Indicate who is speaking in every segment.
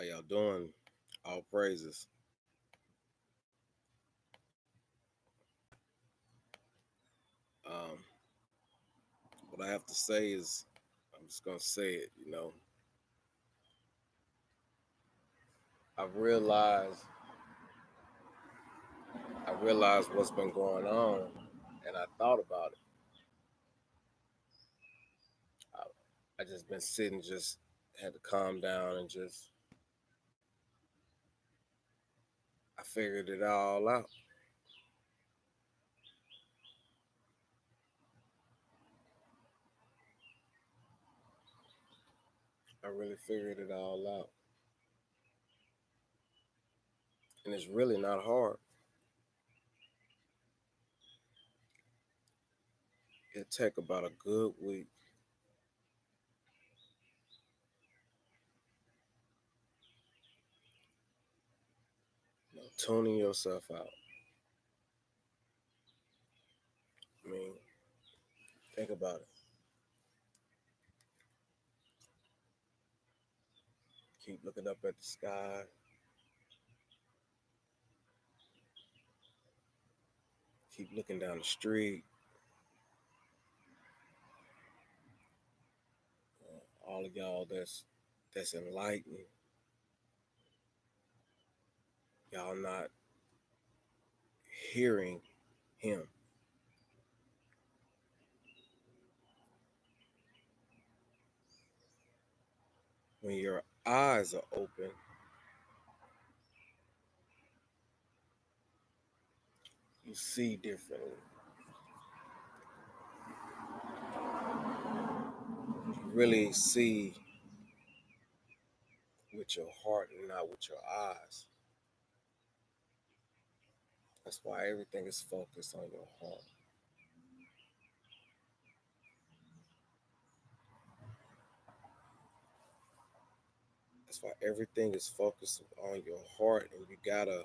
Speaker 1: How y'all doing? All praises. Um, what I have to say is, I'm just gonna say it. I've realized, I realized what's been going on, and I thought about it. I just been sitting, just had to calm down and just, I figured it all out. I really figured it all out, and it's really not hard. It take about a good week, tuning yourself out. I mean, think about it. Keep looking up at the sky. Keep looking down the street. All of y'all that's enlightened, y'all not hearing him. When your eyes are open, you see differently. You really see with your heart and not with your eyes. That's why everything is focused on your heart. That's why everything is focused on your heart, and you gotta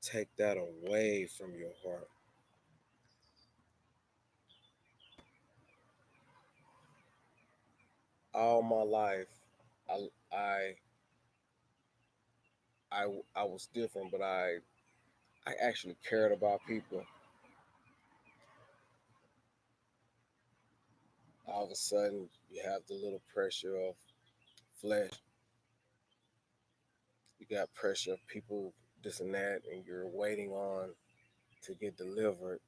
Speaker 1: take that away from your heart. All my life, I I I was different, but I actually cared about people. All of a sudden, you have the little pressure of flesh. You got pressure of people, this and that, and you're waiting on to get delivered.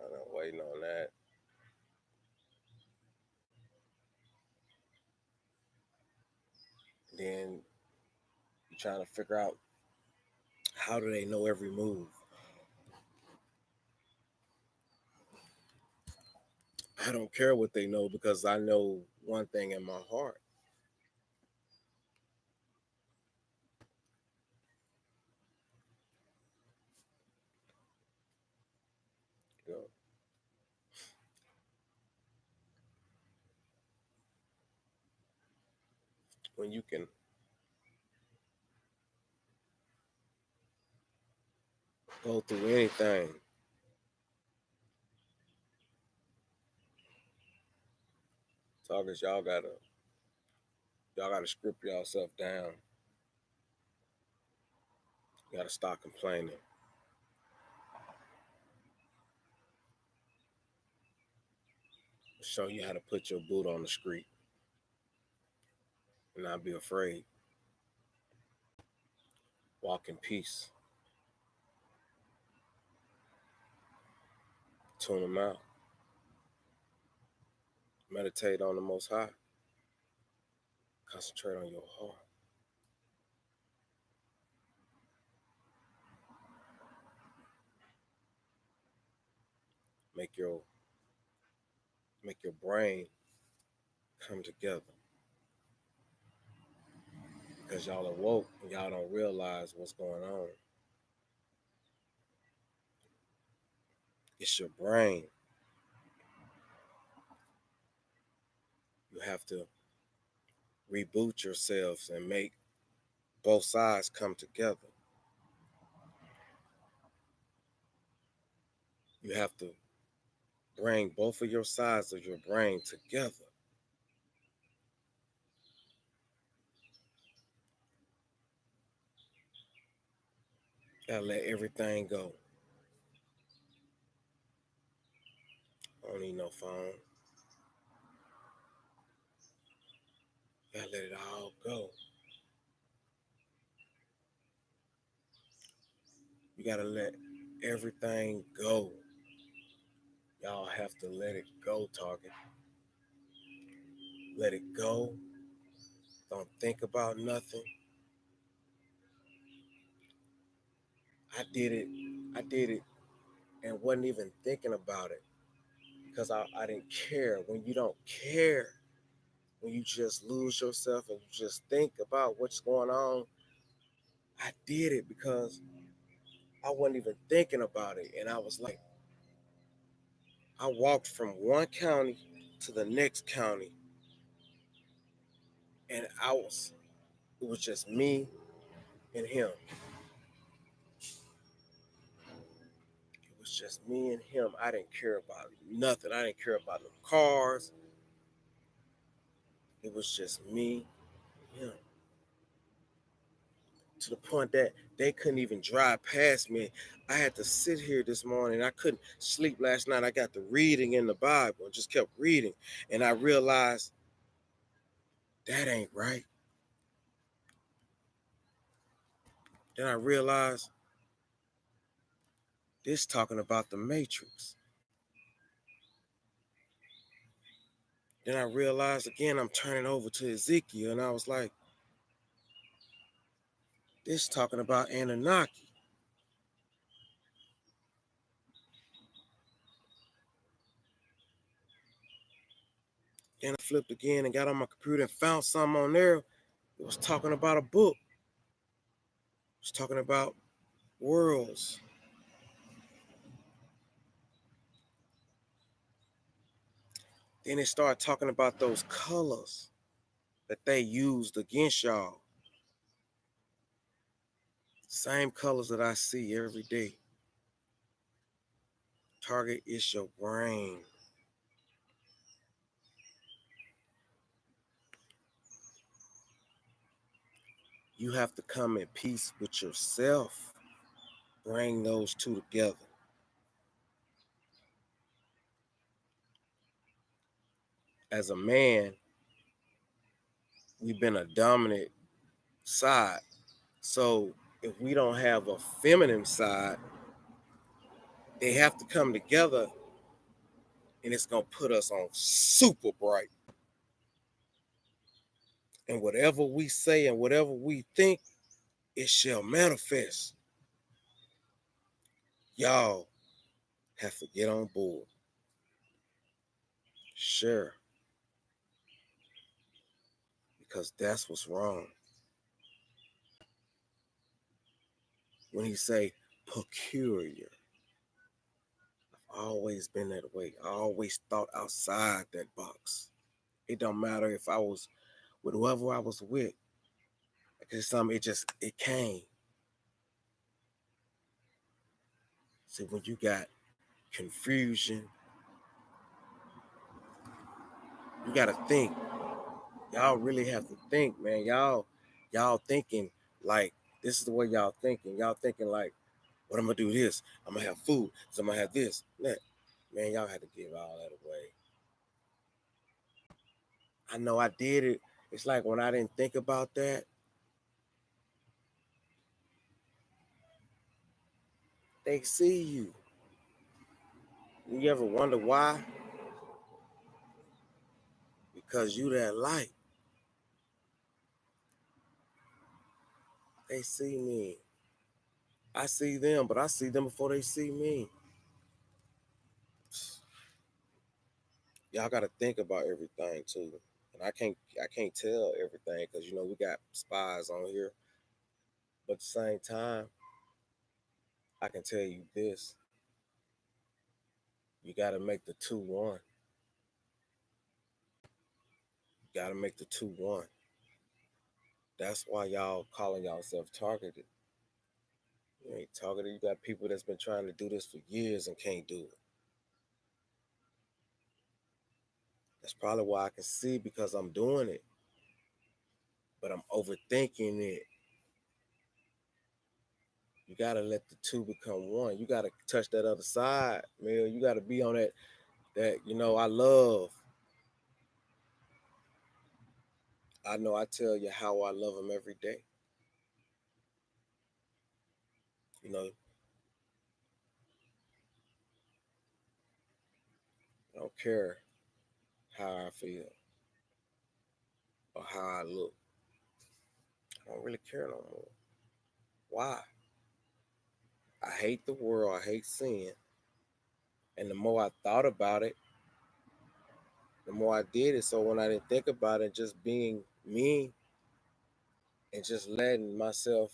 Speaker 1: I'm waiting on that. Then you're trying to figure out, how do they know every move? I don't care what they know because I know one thing in my heart. You know, when you can go through anything, talkers, y'all gotta strip yourself down. You gotta stop complaining. Show you how to put your boot on the street and not be afraid. Walk in peace. Tune them out. Meditate on the Most High. Concentrate on your heart. Make your make your brain come together. Because y'all are woke and y'all don't realize what's going on. It's your brain. You have to reboot yourselves and make both sides come together. You have to bring both of your sides of your brain together. Gotta let everything go. I don't need no phone. Gotta let it all go. You gotta let everything go. Y'all have to let it go, Target. Let it go. Don't think about nothing. I did it. I did it and wasn't even thinking about it because I didn't care. When you don't care, when you just lose yourself and you just think about what's going on, I did it because I wasn't even thinking about it. And I was like, I walked from one county to the next county, and it was just me and him. It was just me and him. I didn't care about nothing. I didn't care about the cars. It was just me and him. To the point that they couldn't even drive past me. I had to sit here this morning. I couldn't sleep last night. I got to reading in the Bible and just kept reading. And I realized that ain't right. Then I realized this talking about the Matrix. Then I realized again, I'm turning over to Ezekiel, and I was like, this talking about Anunnaki. Then I flipped again and got on my computer and found something on there. It was talking about a book. It was talking about worlds. Then it started talking about those colors that they used against y'all. Same colors that I see every day. Target is your brain. You have to come in peace with yourself. Bring those two together. As a man, we've been a dominant side. So if we don't have a feminine side, they have to come together and it's going to put us on super bright. And whatever we say and whatever we think, it shall manifest. Y'all have to get on board. Sure. Because that's what's wrong. When he say peculiar, I've always been that way. I always thought outside that box. It don't matter if I was with whoever I was with. Because something it came. See, when you got confusion, you gotta think. Y'all really have to think, man. Y'all thinking like this is the way y'all thinking. Y'all thinking like, what I'm gonna do this. I'm gonna have food. So I'm gonna have this. Man, y'all had to give all that away. I know I did it. It's like when I didn't think about that, they see you. You ever wonder why? Because you that light. They see me. I see them, but I see them before they see me. Y'all got to think about everything too. And I can't tell everything because we got spies on here. But at the same time, I can tell you this: you got to make the two one. You got to make the two one. That's why y'all calling yourself targeted. You ain't targeted. You got people that's been trying to do this for years and can't do it. That's probably why I can see because I'm doing it, but I'm overthinking it. You gotta let the two become one. You gotta touch that other side, man. You gotta be on that I love. I know I tell you how I love him every day. You know, I don't care how I feel or how I look. I don't really care no more. Why? I hate the world. I hate sin. And the more I thought about it, the more I did it. So when I didn't think about it, just being me and just letting myself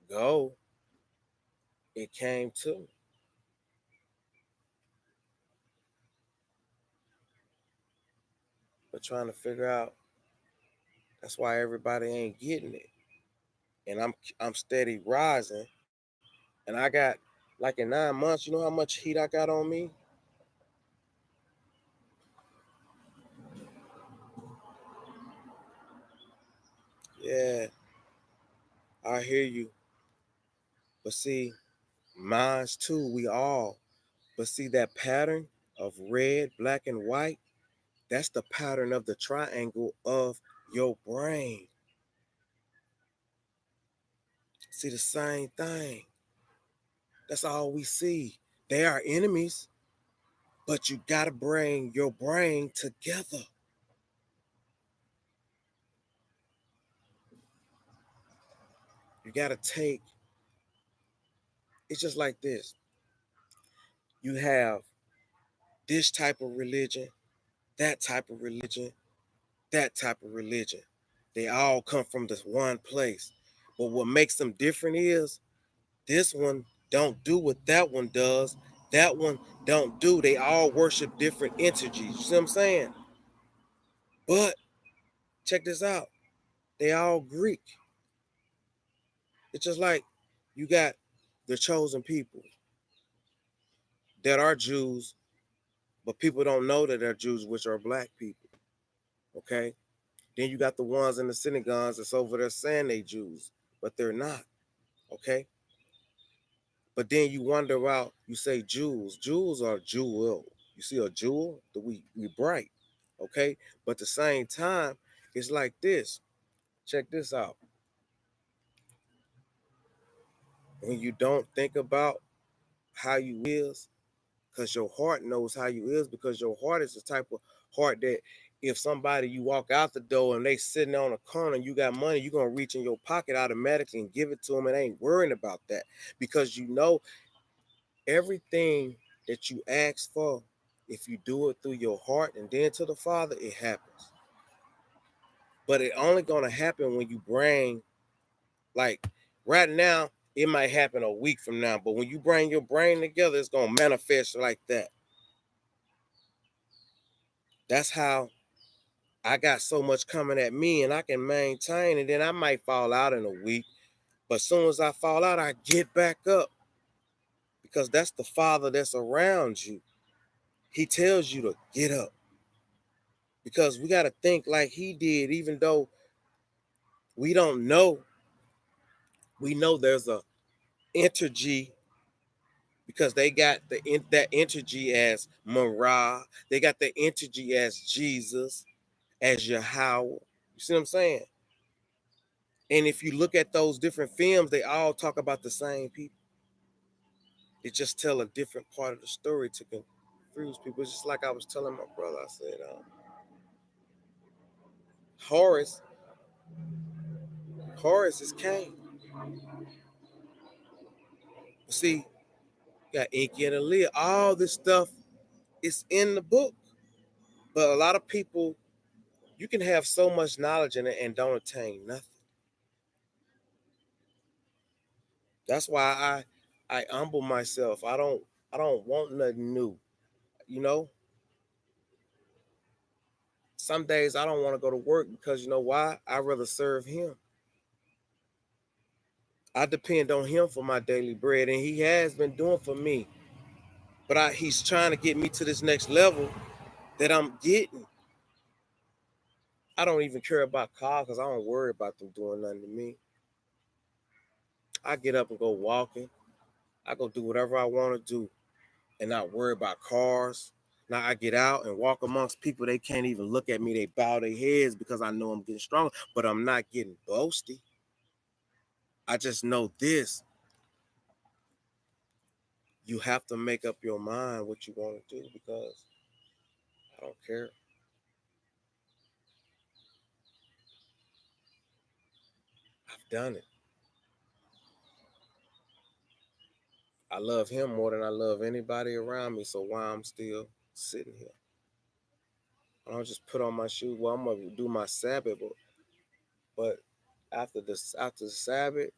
Speaker 1: go, it came to me. But trying to figure out that's why everybody ain't getting it. And I'm steady rising. And I got like in 9 months, you know how much heat I got on me? Yeah, I hear you. But see, mine's too, we all. But see that pattern of red, black, and white, that's the pattern of the triangle of your brain. See the same thing. That's all we see. They are enemies, but you gotta bring your brain together. You gotta take it's just like this. You have this type of religion, that type of religion, that type of religion. They all come from this one place. But what makes them different is this one don't do what that one does. That one don't do. They all worship different entities. You see what I'm saying? But check this out. They all Greek. It's just like you got the chosen people that are Jews, but people don't know that they're Jews, which are black people. Okay? Then you got the ones in the synagogues that's over there saying they Jews, but they're not. Okay? But then you wonder about, you say jewels. Jewels are jewel. You see a jewel, we bright. Okay? But at the same time, it's like this. Check this out. When you don't think about how you is, because your heart knows how you is, because your heart is the type of heart that if somebody you walk out the door and they sitting on a corner and you got money, you're gonna reach in your pocket automatically and give it to them and ain't worrying about that. Because you know everything that you ask for, if you do it through your heart and then to the Father, it happens. But it only gonna happen when you bring, like right now, it might happen a week from now, but when you bring your brain together, it's gonna manifest like that. That's how I got so much coming at me and I can maintain, and then I might fall out in a week. But as soon as I fall out, I get back up because that's the Father that's around you. He tells you to get up because we got to think like He did, even though we don't know. We know there's a energy because they got that energy as Marah. They got the energy as Jesus, as Yahweh. You see what I'm saying? And if you look at those different films, they all talk about the same people. They just tell a different part of the story to confuse people. It's just like I was telling my brother. I said, Horus, Horus is Cain. See, you got Enki and Aaliyah. All this stuff is in the book. But a lot of people, you can have so much knowledge in it and don't attain nothing. That's why I humble myself. I don't want nothing new. You know, some days I don't want to go to work because you know why? I'd rather serve Him. I depend on Him for my daily bread, and He has been doing for me. But He's trying to get me to this next level that I'm getting. I don't even care about cars because I don't worry about them doing nothing to me. I get up and go walking. I go do whatever I want to do and not worry about cars. Now I get out and walk amongst people. They can't even look at me. They bow their heads because I know I'm getting stronger, but I'm not getting boasty. I just know this. You have to make up your mind what you want to do because I don't care. I've done it. I love him more than I love anybody around me. So why I'm still sitting here? I don't just put on my shoes. Well, I'm gonna do my Sabbath, but after the Sabbath,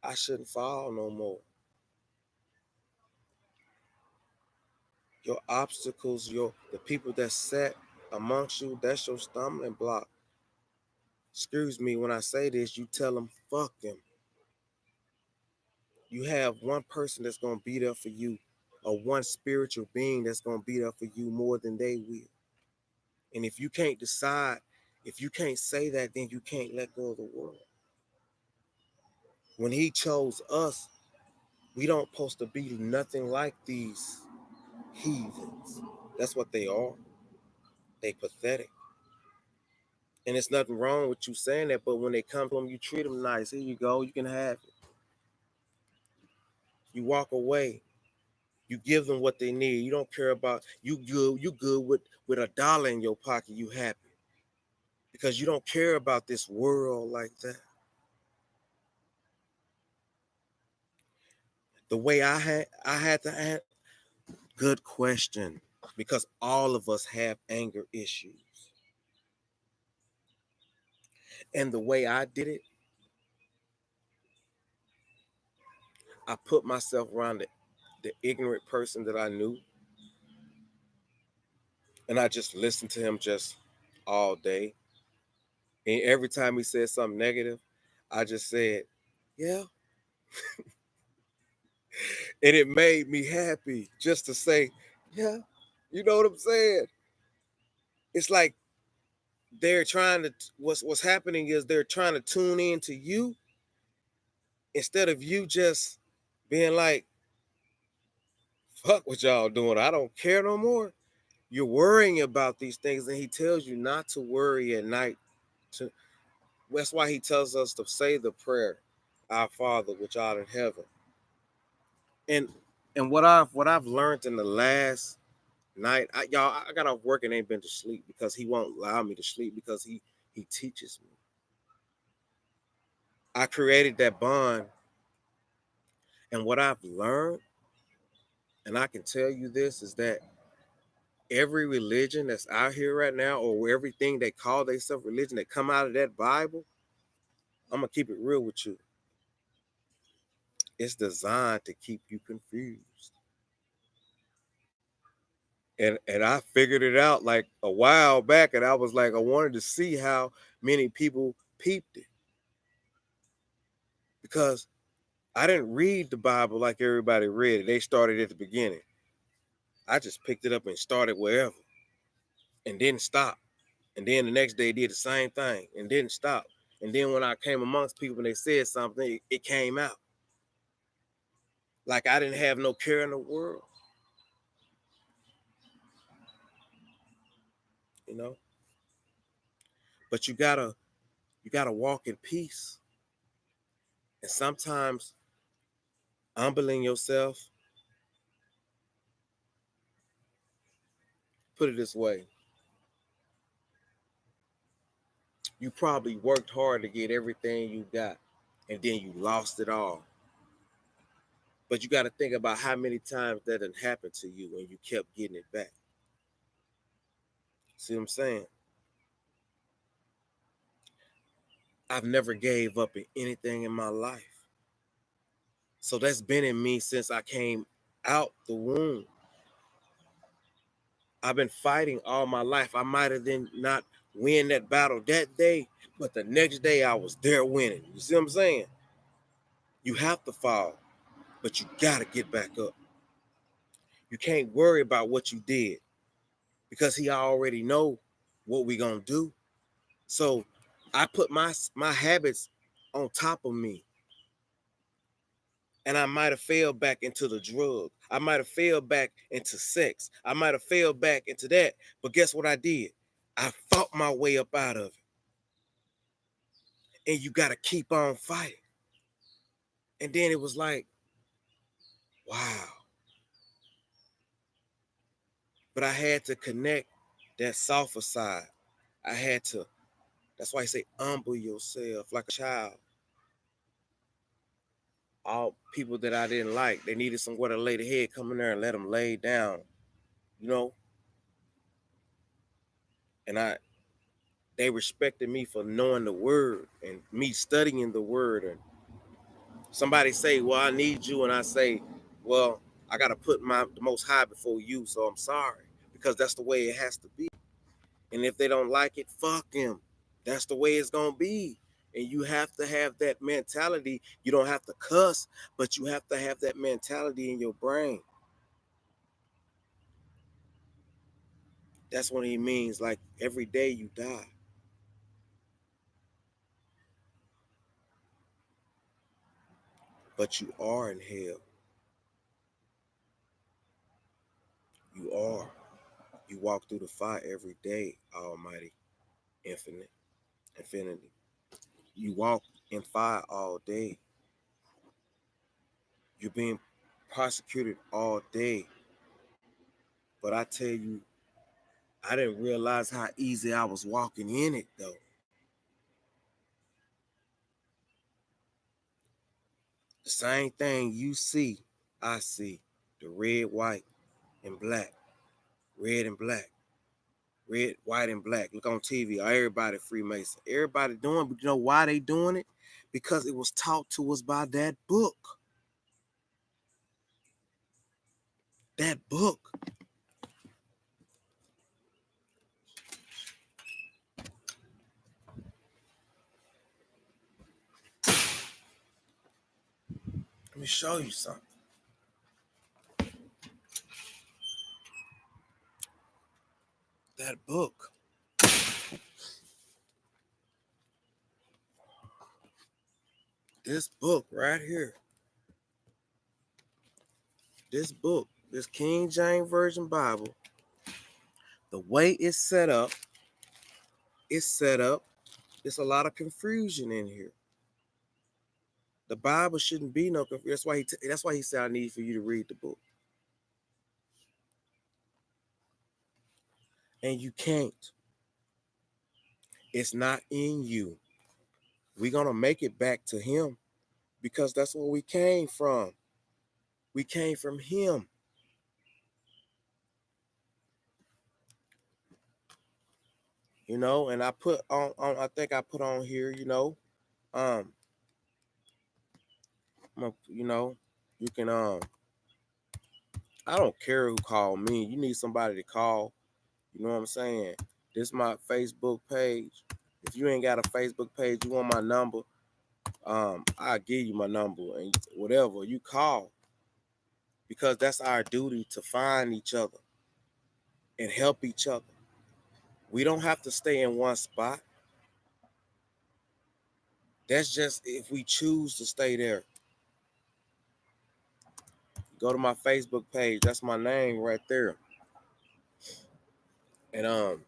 Speaker 1: I shouldn't fall no more. Your obstacles, the people that sat amongst you, that's your stumbling block. Excuse me when I say this, you tell them fuck them. You have one person that's gonna be there for you, or one spiritual being that's gonna be there for you more than they will. And if you can't decide, if you can't say that, then you can't let go of the world. When he chose us, we don't supposed to be nothing like these heathens. That's what they are. They pathetic. And it's nothing wrong with you saying that, but when they come to them, you treat them nice. Here you go, you can have it. You walk away. You give them what they need. You don't care about you good. You good with $1 in your pocket. You happy because you don't care about this world like that. The way I had to act. Good question, because all of us have anger issues, and the way I did it, I put myself around the ignorant person that I knew, and I just listened to him just all day. And every time he said something negative, I just said, "Yeah," and it made me happy just to say, "Yeah." You know what I'm saying? It's like they're trying to. What's happening is they're trying to tune in to you instead of you just being like, "Fuck what y'all doing. I don't care no more." You're worrying about these things, and he tells you not to worry at night. To, that's why he tells us to say the prayer, "Our Father which art in heaven." And what I've learned in the last night, I got off work and ain't been to sleep because he won't allow me to sleep because he teaches me. I created that bond, and what I've learned, and I can tell you this, is that every religion that's out here right now, or everything they call themselves religion that come out of that Bible, I'm gonna keep it real with you. It's designed to keep you confused. And I figured it out like a while back, and I was like, I wanted to see how many people peeped it. Because I didn't read the Bible like everybody read it. They started at the beginning. I just picked it up and started wherever and didn't stop. And then the next day did the same thing and didn't stop. And then when I came amongst people and they said something, it came out. Like I didn't have no care in the world, you know. But you gotta walk in peace. And sometimes humbling yourself, put it this way, you probably worked hard to get everything you got, and then you lost it all. But you got to think about how many times that had happened to you and you kept getting it back. See what I'm saying? I've never gave up in anything in my life. So that's been in me since I came out the womb. I've been fighting all my life. I might have then not win that battle that day, but the next day I was there winning. You see what I'm saying? You have to fall, but you got to get back up. You can't worry about what you did because he already know what we going to do. So I put my habits on top of me. And I might have fell back into the drug. I might have fell back into sex. I might have fell back into that. But guess what I did? I fought my way up out of it. And you got to keep on fighting. And then it was like, wow. But I had to connect that softer side. I had to, that's why I say humble yourself like a child. All people that I didn't like, they needed somewhere to lay the head, come in there and let them lay down, you know? And they respected me for knowing the word and me studying the word. And somebody say, well, I need you. And I say, well, I got to put the most high before you. So I'm sorry, because that's the way it has to be. And if they don't like it, fuck them. That's the way it's going to be. And you have to have that mentality. You don't have to cuss, but you have to have that mentality in your brain. That's what he means. Like every day you die. But you are in hell. You are. You walk through the fire every day, Almighty, infinity. You walk in fire all day. You're being prosecuted all day. But I tell you, I didn't realize how easy I was walking in it, though. The same thing you see, I see. The red, white, and black. Red and black. Red, white, and black. Look on TV. Everybody Freemason. Everybody doing it, but you know why they doing it? Because it was taught to us by that book. That book. Let me show you something. That book. This book right here. This book, this King James Version Bible, the way it's set up, there's a lot of confusion in here. The Bible shouldn't be no confusion. That's why he said I need for you to read the book. And you can't. It's not in you. We're gonna make it back to him because that's where we came from. We came from him. You know, and I put on I think I put on here, you know, you know, you can I don't care who called me. You need somebody to call. You know what I'm saying? This is my Facebook page. If you ain't got a Facebook page, you want my number, I'll give you my number and whatever you call, because that's our duty to find each other and help each other. We don't have to stay in one spot. That's just if we choose to stay there. Go to my Facebook page. That's my name right there. And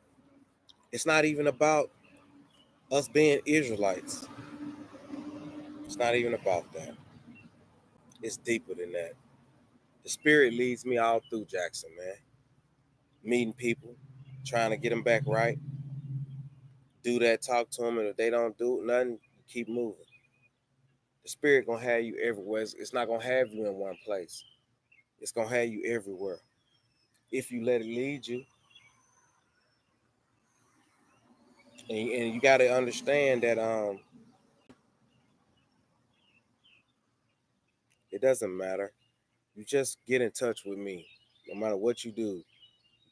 Speaker 1: it's not even about us being Israelites. It's not even about that. It's deeper than that. The spirit leads me all through Jackson, man. Meeting people, trying to get them back right. Do that, talk to them, and if they don't do nothing, keep moving. The spirit gonna have you everywhere. It's not gonna have you in one place. It's gonna have you everywhere if you let it lead you. And you gotta understand that it doesn't matter. You just get in touch with me. No matter what you do,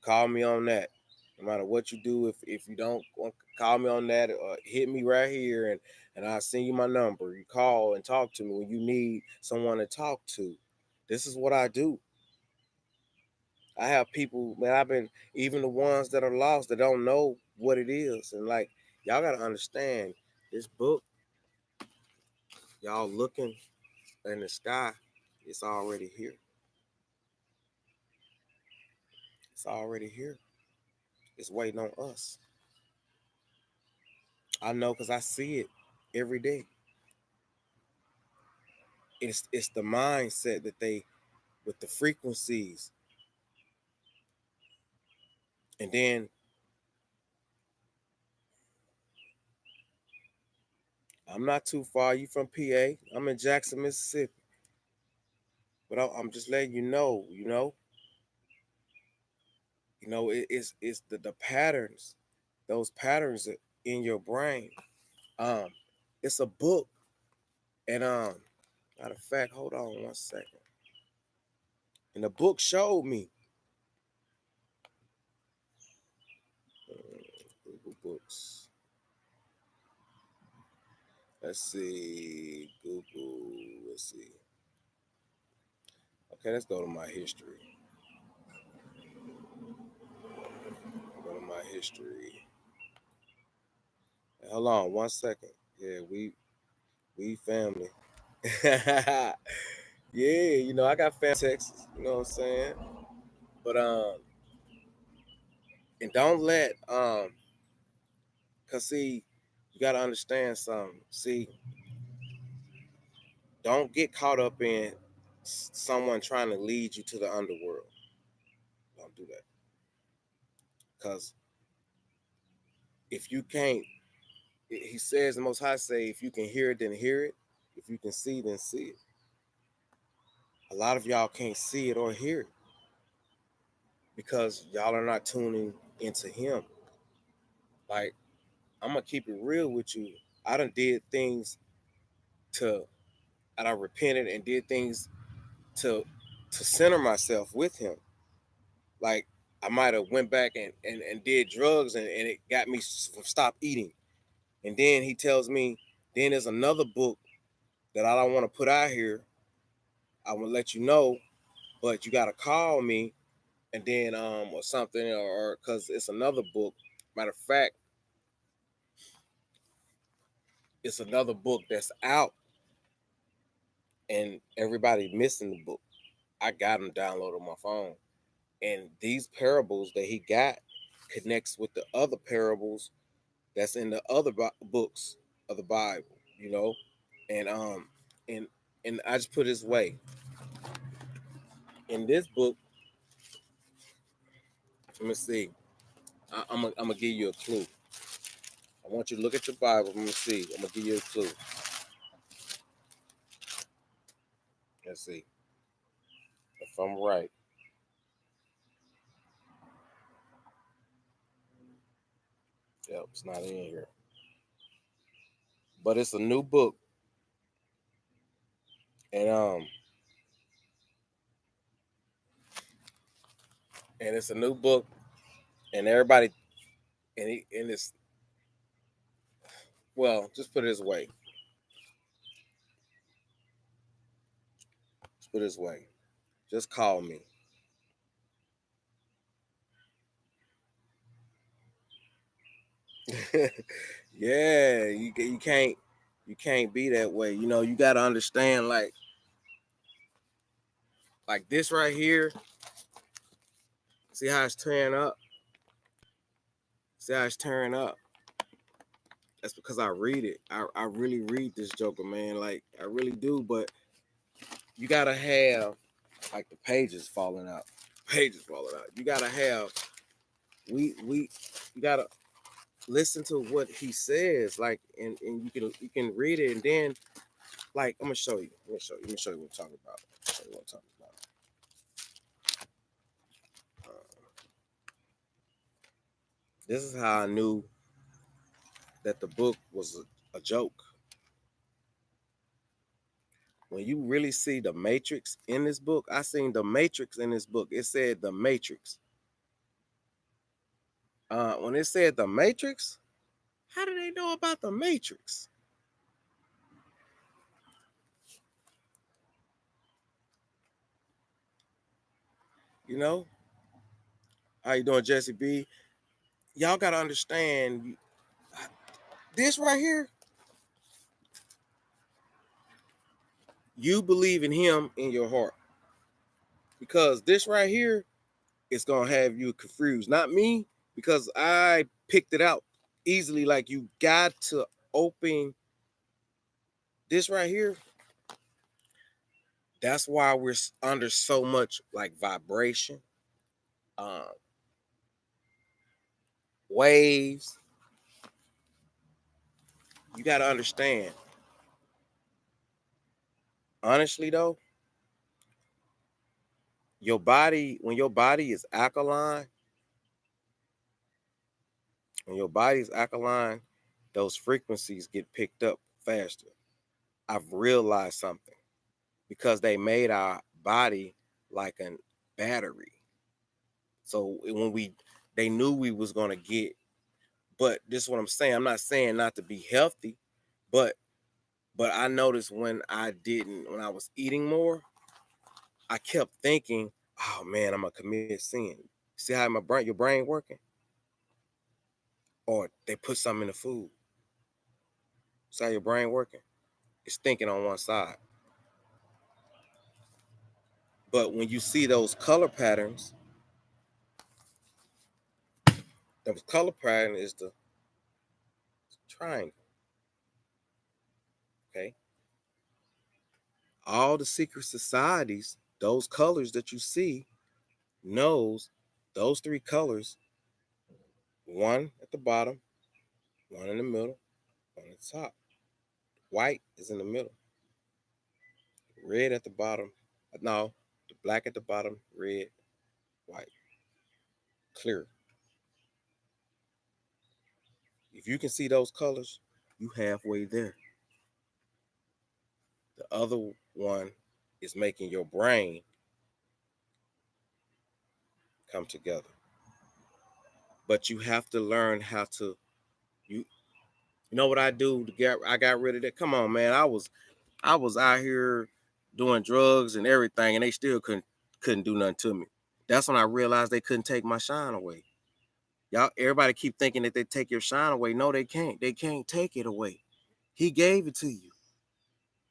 Speaker 1: call me on that. No matter what you do, if you don't call me on that, or hit me right here, and I'll send you my number. You call and talk to me when you need someone to talk to. This is what I do. I have people, man, I've been, even the ones that are lost that don't know what it is. And like, y'all got to understand this book, y'all looking in the sky. It's already here. It's already here. It's waiting on us. I know because I see it every day. It's the mindset that they with the frequencies. And then I'm not too far. You from PA? I'm in Jackson, Mississippi. But I'm just letting you know. It's the patterns, those patterns in your brain. Um, it's a book, and matter of fact, hold on 1 second. And the book showed me. Google Books. Let's see. Google. Let's see. Okay, let's go to my history. Go to my history. Hold on 1 second. Yeah, we family. Yeah, I got family in Texas. You know what I'm saying? But and don't let cause see, you gotta understand something. See, don't get caught up in someone trying to lead you to the underworld. Don't do that. Cause if you can't, he says the Most High say, if you can hear it, then hear it. If you can see, then see it. A lot of y'all can't see it or hear it because y'all are not tuning into him. Like, I'm gonna keep it real with you. I done did things and I repented and did things to center myself with him. Like, I might have went back and did drugs and it got me stop eating. And then he tells me, then there's another book that I don't want to put out here. I will let you know, but you gotta call me and then or something, or because it's another book. Matter of fact, it's another book that's out and everybody missing the book. I got them downloaded on my phone. And these parables that he got connects with the other parables that's in the other books of the Bible, And and and I just put it this way. In this book, let me see. I'm gonna give you a clue. I want you to look at your Bible. Let me see. I'm gonna give you a clue. Let's see if I'm right. Yep, it's not in here. But it's a new book. And it's a new book, and everybody and it's, well, just put it this way. Just put it this way. Just call me. Yeah, you can't be that way. You got to understand, like this right here. See how it's tearing up? See how it's tearing up? That's because I read it. I really read this Joker, man. Like, I really do. But you gotta have, like, the pages falling out. Pages falling out. You gotta have. You gotta listen to what he says. Like, and you can read it, and then, like, I'm gonna show you. Let me show you what I'm talking about. Show you what I'm talking about. This is how I knew that the book was a joke. When you really see the Matrix in this book, I seen the Matrix in this book. It said the Matrix. When it said the Matrix, how do they know about the Matrix? You know? How you doing, Jesse B? Y'all gotta understand this right here. You believe in him in your heart. Because this right here is gonna have you confused. Not me, because I picked it out easily. Like, you got to open this right here. That's why we're under so much like vibration, um, waves. You got to understand. Honestly, though, your body, when your body is alkaline, those frequencies get picked up faster. I've realized something because they made our body like a battery. So they knew we was gonna get. But this is what I'm saying. I'm not saying not to be healthy, but I noticed when I was eating more, I kept thinking, oh man, I'm gonna commit sin. See how your brain working? Or they put something in the food. See how your brain working? It's thinking on one side. But when you see those color patterns, the color pattern is the triangle. Okay. All the secret societies, those colors that you see, knows those three colors, one at the bottom, one in the middle, one at the top. White is in the middle. Red at the bottom. No, the black at the bottom, red, white. Clear. If you can see those colors, you halfway there. The other one is making your brain come together. But you have to learn how to you know what I do to get I got rid of that. Come on, man. I was out here doing drugs and everything, and they still couldn't do nothing to me. That's when I realized they couldn't take my shine away. Y'all, everybody keep thinking that they take your shine away. No, they can't. They can't take it away. He gave it to you.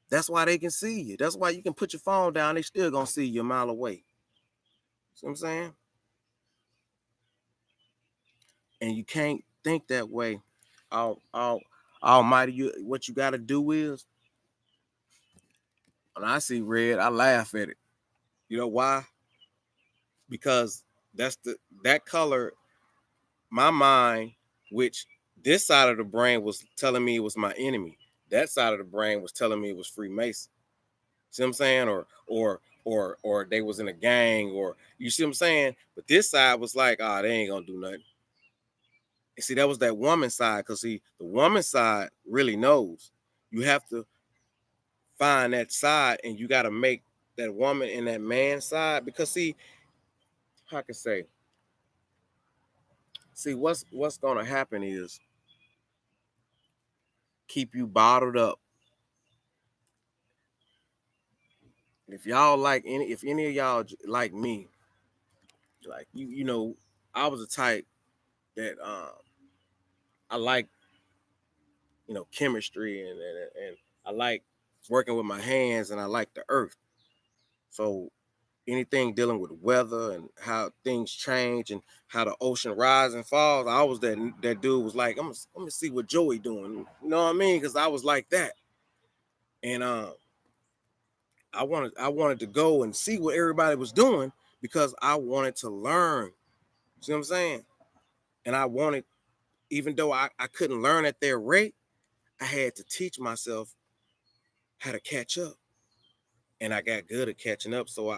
Speaker 1: That's why they can see you. That's why you can put your phone down. They still gonna see you a mile away. See what I'm saying? And you can't think that way. Almighty, what you gotta do is, when I see red, I laugh at it. You know why? Because that color, my mind, which this side of the brain was telling me it was my enemy. That side of the brain was telling me it was Freemason. See what I'm saying? Or they was in a gang, or you see what I'm saying? But this side was like, they ain't gonna do nothing. And see, that was that woman side, because see, the woman side really knows. You have to find that side, and you gotta make that woman and that man side, because see, how I can say, see, what's gonna happen is keep you bottled up. If y'all if any of y'all like me, like you know, I was a type that I like, chemistry, and I like working with my hands, and I like the earth. So anything dealing with weather and how things change and how the ocean rises and falls, I was that dude was like, I'm gonna see what Joey doing. You know what I mean? Because I was like that, and I wanted to go and see what everybody was doing because I wanted to learn. See what I'm saying? And I wanted, even though I couldn't learn at their rate, I had to teach myself how to catch up. And I got good at catching up. So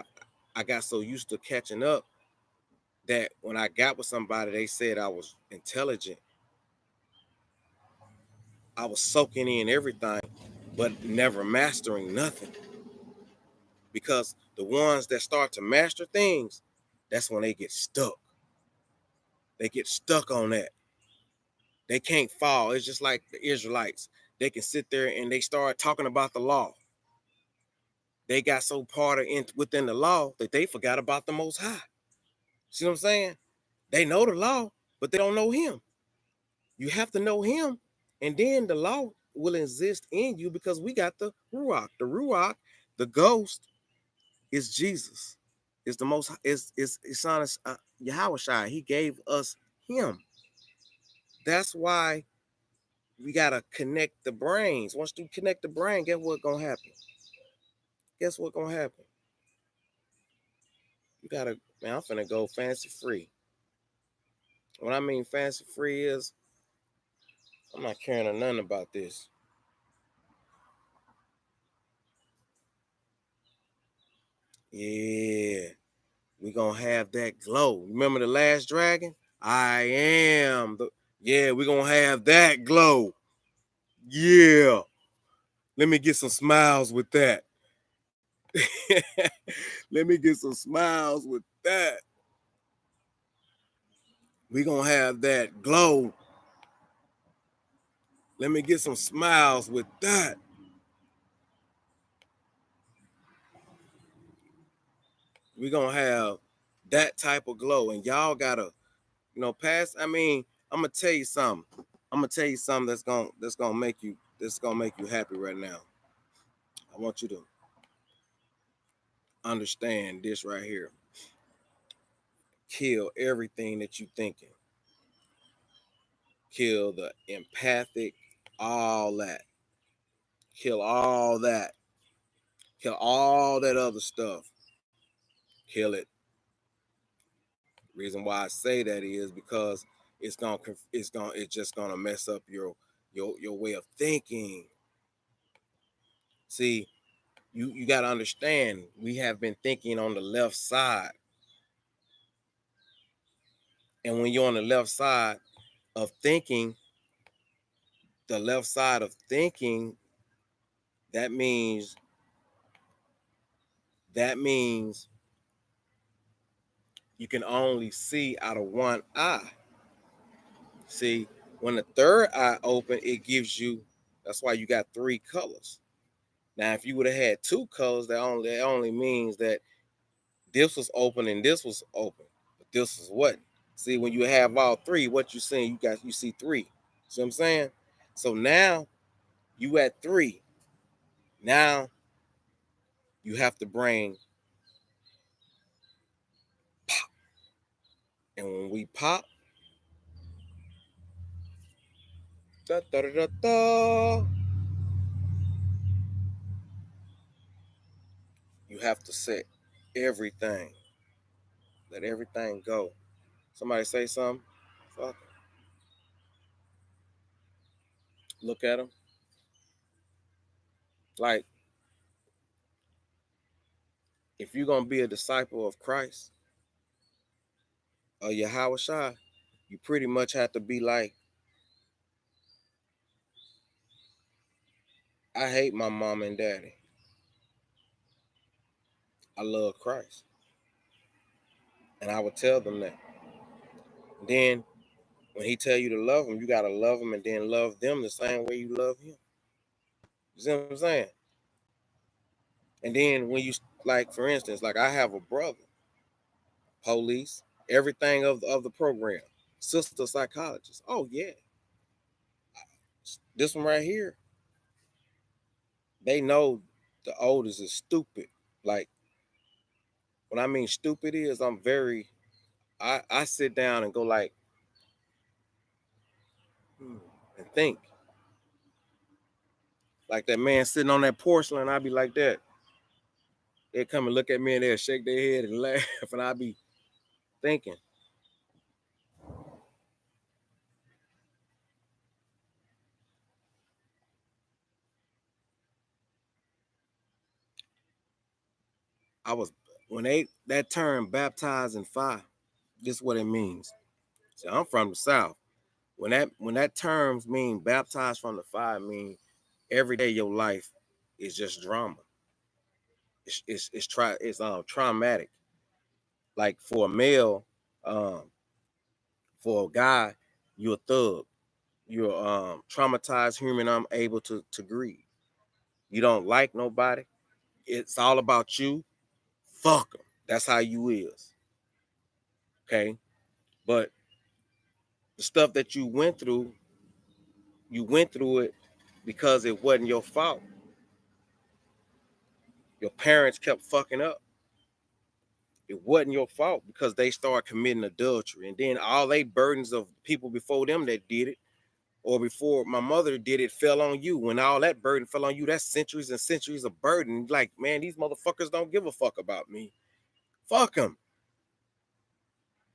Speaker 1: I got so used to catching up that when I got with somebody, they said I was intelligent. I was soaking in everything, but never mastering nothing. Because the ones that start to master things, that's when they get stuck. They get stuck on that. They can't fall. It's just like the Israelites. They can sit there and they start talking about the law. They got so part of within the law that they forgot about the Most High. See what I'm saying? They know the law, but they don't know Him. You have to know Him, and then the law will exist in you, because we got the Ruach. The Ruach, The ghost is Jesus. It's the most. It's honest. Yahweh Shai. He gave us him. That's why we gotta connect the brains. Once you connect the brain, guess what's gonna happen? Guess what's gonna happen? You gotta, man, I'm finna go fancy free. What I mean fancy free is I'm not caring nothing about this. Yeah, we gonna have that glow. Remember the last dragon? I am the, yeah, we gonna have that glow. Yeah. Let me get some smiles with that. Let me get some smiles with that. We gonna have that glow. Let me get some smiles with that. We gonna have that type of glow, and y'all gotta, pass. I mean, I'm gonna tell you something. I'm gonna tell you something that's gonna make you happy right now. I want you to understand this right here. Kill everything that you thinking. Kill the empathic, all that. Kill all that. Kill all that other stuff. Kill it. Reason why I say that is because it's just gonna mess up your way of thinking. See, you got to understand, we have been thinking on the left side, and when you're on the left side of thinking, the left side of thinking, that means you can only see out of one eye. See, when the third eye open, it gives you, that's why you got three colors. Now, if you would have had two colors, that only means that this was open and this was open, but this was what. See, when you have all three, what you seeing, you see three. See what I'm saying? So now you at three. Now you have to bring pop, and when we pop, da da da da da, you have to set everything. Let everything go. Somebody say something. Fuck. Look at them. Like, if you're gonna be a disciple of Christ or Yahweh Shai, you pretty much have to be like, I hate my mom and daddy. I love Christ. And I would tell them that. Then when he tell you to love him, you gotta love him and then love them the same way you love him. You see what I'm saying? And then when you, like, for instance, like, I have a brother, police, everything of the program, sister psychologist. Oh yeah. This one right here, they know the oldest is stupid. Like, when I mean stupid is, I sit down and go like, and think. Like that man sitting on that porcelain, I'd be like that. They'd come and look at me and they'd shake their head and laugh, and I'd be thinking. I was, when that term baptized in fire, this is what it means. See, I'm from the South. When that terms mean baptized from the fire, mean every day your life is just drama. It's traumatic. Like for a male, um, for a guy, you're a thug. You're traumatized human, unable to grieve. You don't like nobody. It's all about you. Fuck them. That's how you is. Okay. But the stuff that you went through it because it wasn't your fault. Your parents kept fucking up. It wasn't your fault because they started committing adultery. And then all they burdens of people before them that did it, or before my mother did it, fell on you. When all that burden fell on you, that's centuries and centuries of burden. Like, man, these motherfuckers don't give a fuck about me. Fuck them.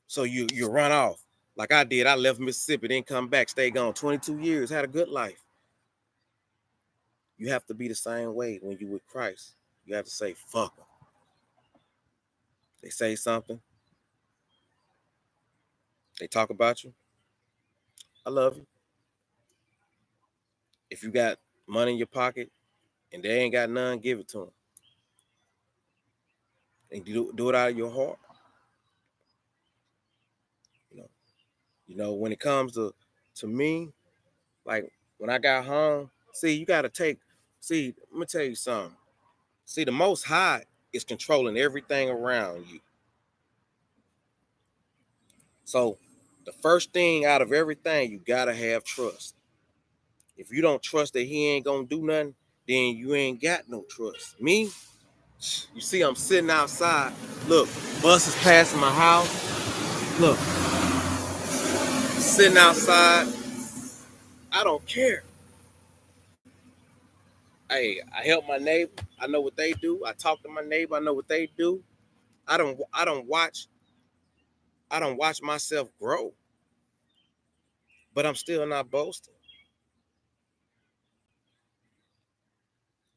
Speaker 1: So you run off. Like I did. I left Mississippi, didn't come back, stayed gone 22 years, had a good life. You have to be the same way when you with Christ. You have to say, fuck them. They say something. They talk about you. I love you. If you got money in your pocket and they ain't got none, give it to them. And do it out of your heart. When it comes to me, like when I got home, see, you gotta let me tell you something. See, the Most High is controlling everything around you. So the first thing out of everything, you gotta have trust. If you don't trust that he ain't gonna do nothing, then you ain't got no trust. Me, you see, I'm sitting outside. Look, bus is passing my house. Look, sitting outside. I don't care. Hey, I help my neighbor. I know what they do. I talk to my neighbor. I know what they do. I don't watch myself grow, but I'm still not boasting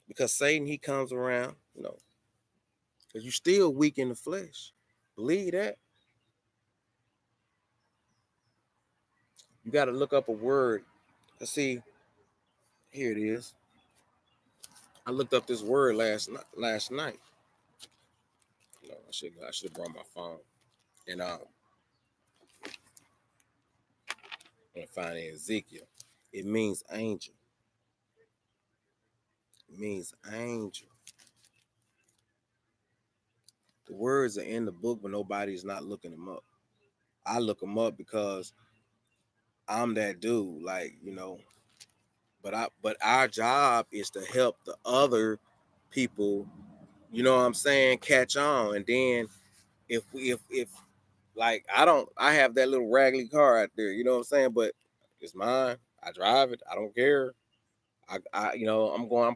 Speaker 1: because Satan, he comes around, because you still weak in the flesh. Believe that. You got to look up a word. Let's see. Here it is. I looked up this word last night. I should have brought my phone. And I'm gonna find it in Ezekiel. It means angel. It means angel. The words are in the book, but nobody's not looking them up. I look them up because I'm that dude, but our job is to help the other people, you know what I'm saying, catch on. And then if like I have that little raggedy car out there, you know what I'm saying, but it's mine. I drive it. I don't care. I'm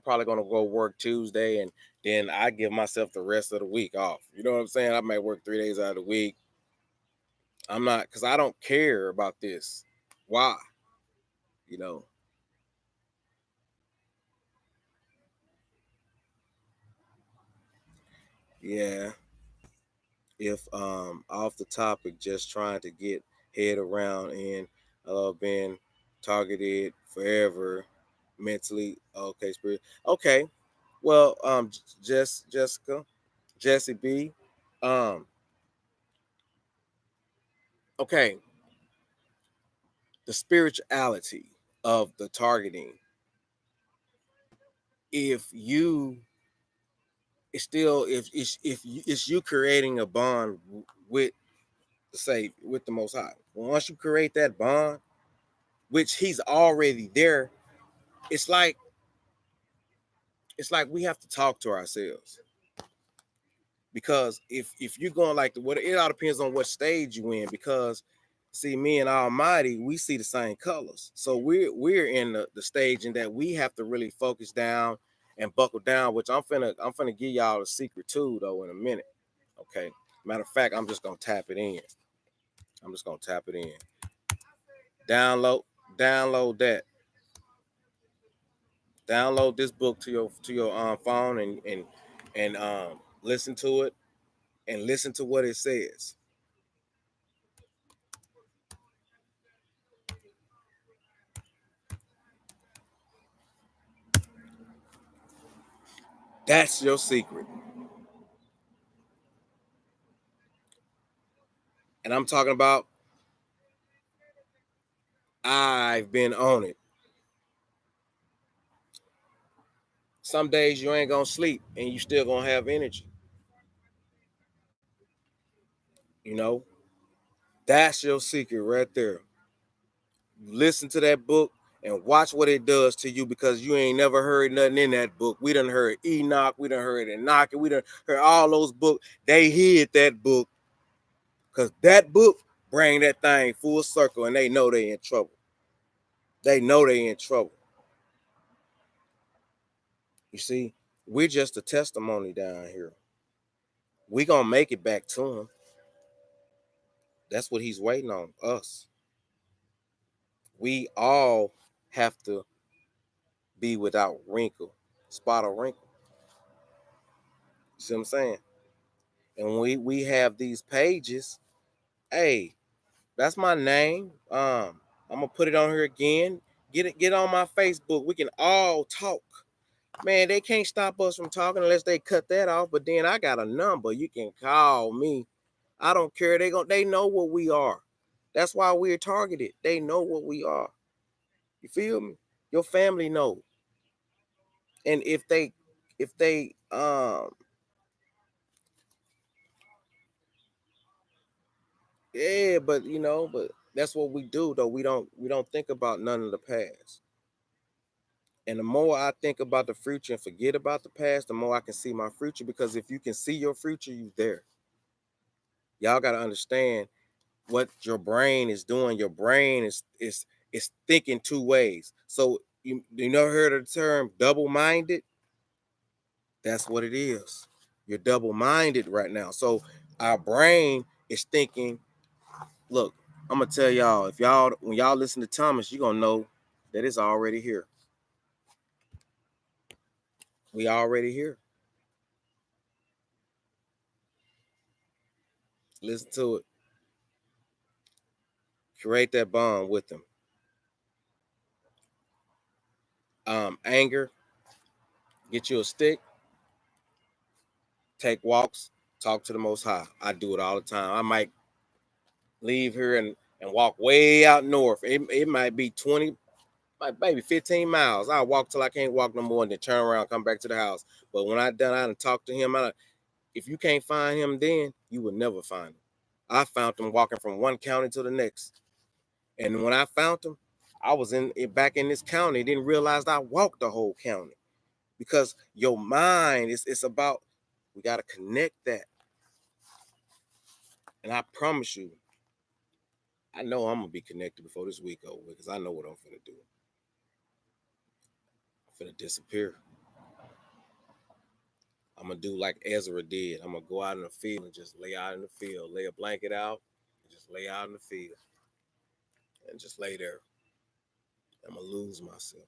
Speaker 1: probably gonna go work Tuesday, and then I give myself the rest of the week off. You know what I'm saying? I might work 3 days out of the week. I'm not, because I don't care about this. Why? You know, yeah. If off the topic, just trying to get head around and been targeted forever mentally. Okay, spirit. Okay. Well, Jesse B. Um, okay, the spirituality of the targeting. If you it's still if you creating a bond with, say, with the Most High. Once you create that bond, which he's already there, it's like we have to talk to ourselves. Because if you're going like what, it all depends on what stage you in. Because see, me and Almighty, we see the same colors. So we're in the stage in that we have to really focus down and buckle down, which I'm finna give y'all a secret too though in a minute. Okay. Matter of fact, I'm just gonna tap it in. I'm just gonna tap it in. Download, download that. Download this book to your phone and listen to it and listen to what it says. That's your secret. And I'm talking about I've been on it. Some days you ain't gonna sleep and you still gonna have energy. You know, that's your secret right there. Listen to that book and watch what it does to you, because you ain't never heard nothing in that book. We done heard Enoch, we done heard Enoch, we done heard all those books. They hid that book because that book bring that thing full circle, and they know they in trouble. They know they in trouble. You see, we're just a testimony down here. We gonna make it back to him. That's what he's waiting on us. We all have to be without wrinkle, spot or wrinkle. See what I'm saying? And when we have these pages, hey, that's my name. I'm gonna put it on here again. Get on my Facebook. We can all talk. Man, they can't stop us from talking unless they cut that off. But then I got a number. You can call me. I don't care. They know what we are. That's why we're targeted. They know what we are. You feel me? Your family know. And if they yeah, but that's what we do though. We don't think about none of the past. And the more I think about the future and forget about the past, the more I can see my future. Because if you can see your future, you there. Y'all gotta understand what your brain is doing. Your brain is thinking two ways. So you never heard of the term double-minded? That's what it is. You're double-minded right now. So our brain is thinking, look, I'm gonna tell y'all, if y'all when y'all listen to Thomas, you're gonna know that it's already here. We already here. Listen to it. Create that bond with them. Anger, get you a stick, take walks, talk to the Most High. I do it all the time. I might leave here and walk way out north. It might be 20, like maybe 15 miles. I'll walk till I can't walk no more and then turn around, come back to the house. But when I done talk to him, if you can't find him then, you will never find him. I found him walking from one county to the next. And when I found him, I was back in this county, didn't realize I walked the whole county. Because your mind it's about, we got to connect that. And I promise you, I know I'm gonna be connected before this week over, because I know what I'm gonna do. I'm gonna disappear. I'm gonna do like Ezra did. I'm gonna go out in the field and just lay out in the field, lay a blanket out, and just lay out in the field, and just lay there. I'm gonna lose myself.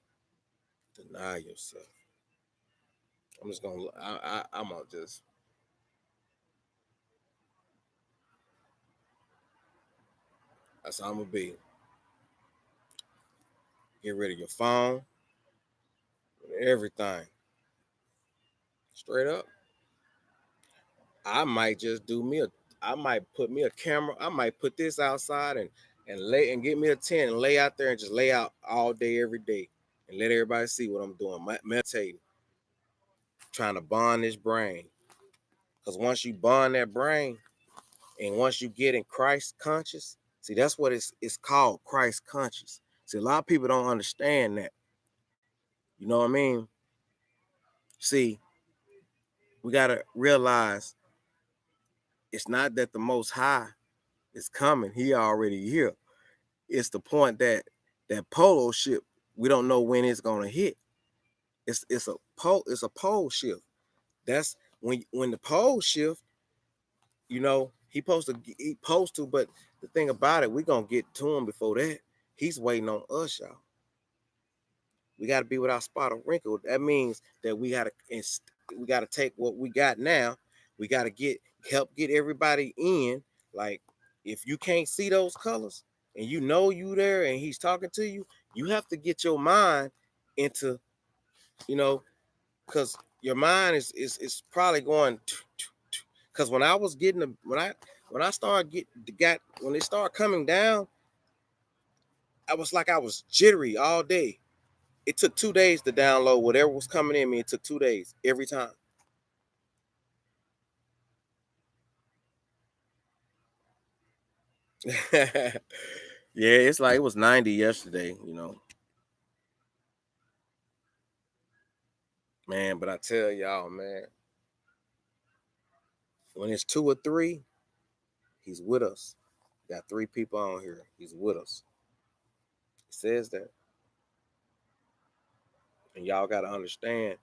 Speaker 1: Deny yourself. I'm just gonna. I'm gonna just. That's how I'm gonna be. Get rid of your phone, everything. Straight up. I might just do me a. I might put me a camera. I might put this outside and lay and get me a tent and lay out there and just lay out all day every day and let everybody see what I'm doing. Meditating, trying to bond this brain. Because once you bond that brain and once you get in Christ conscious, see that's what it's called, Christ conscious. See, a lot of people don't understand that. You know what I mean? See, we gotta realize it's not that the Most High is coming; He already here. It's the point that that polo ship, we don't know when it's gonna hit. It's a pole shift. That's when the pole shift, he supposed to, but the thing about it, we're gonna get to him before that. He's waiting on us, y'all. We gotta be without spot or wrinkle. That means that we gotta take what we got now. We gotta help get everybody in. Like, if you can't see those colors and you know you there and he's talking to you, you have to get your mind into, you know, because your mind is probably going, because when I was getting when I started when it started coming down, I was like I was jittery all day. It took 2 days to download whatever was coming in me. It took 2 days every time. Yeah, it's like it was 90 yesterday. Man, but I tell y'all, man, when it's 2 or 3, he's with us. Got 3 people on here. He's with us. It says that. And y'all gotta understand,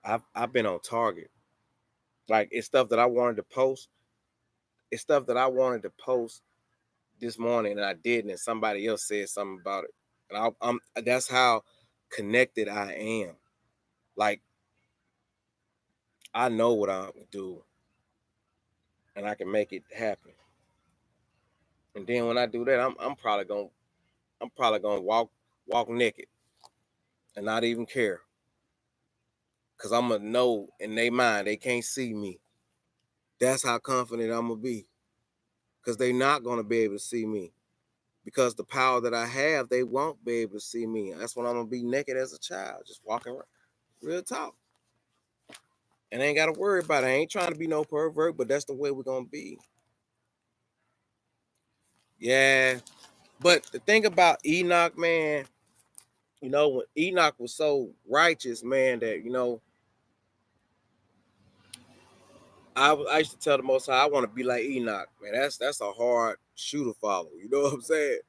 Speaker 1: I've been on target. Like it's stuff that I wanted to post. It's stuff that I wanted to post this morning and I didn't, and somebody else said something about it. And I'm that's how connected I am. Like I know what I do, and I can make it happen. And then when I do that, I'm probably gonna walk naked and not even care, cause I'm gonna know in their mind they can't see me. That's how confident I'm gonna be, cause they not gonna be able to see me. Because the power that I have, they won't be able to see me. That's when I'm gonna be naked as a child, just walking around. Real talk. And I ain't gotta worry about it. I ain't trying to be no pervert, but that's the way we're gonna be. Yeah. But the thing about Enoch, man, when Enoch was so righteous, man, that I used to tell the Most High I want to be like Enoch, man. That's a hard shoe to follow. You know what I'm saying?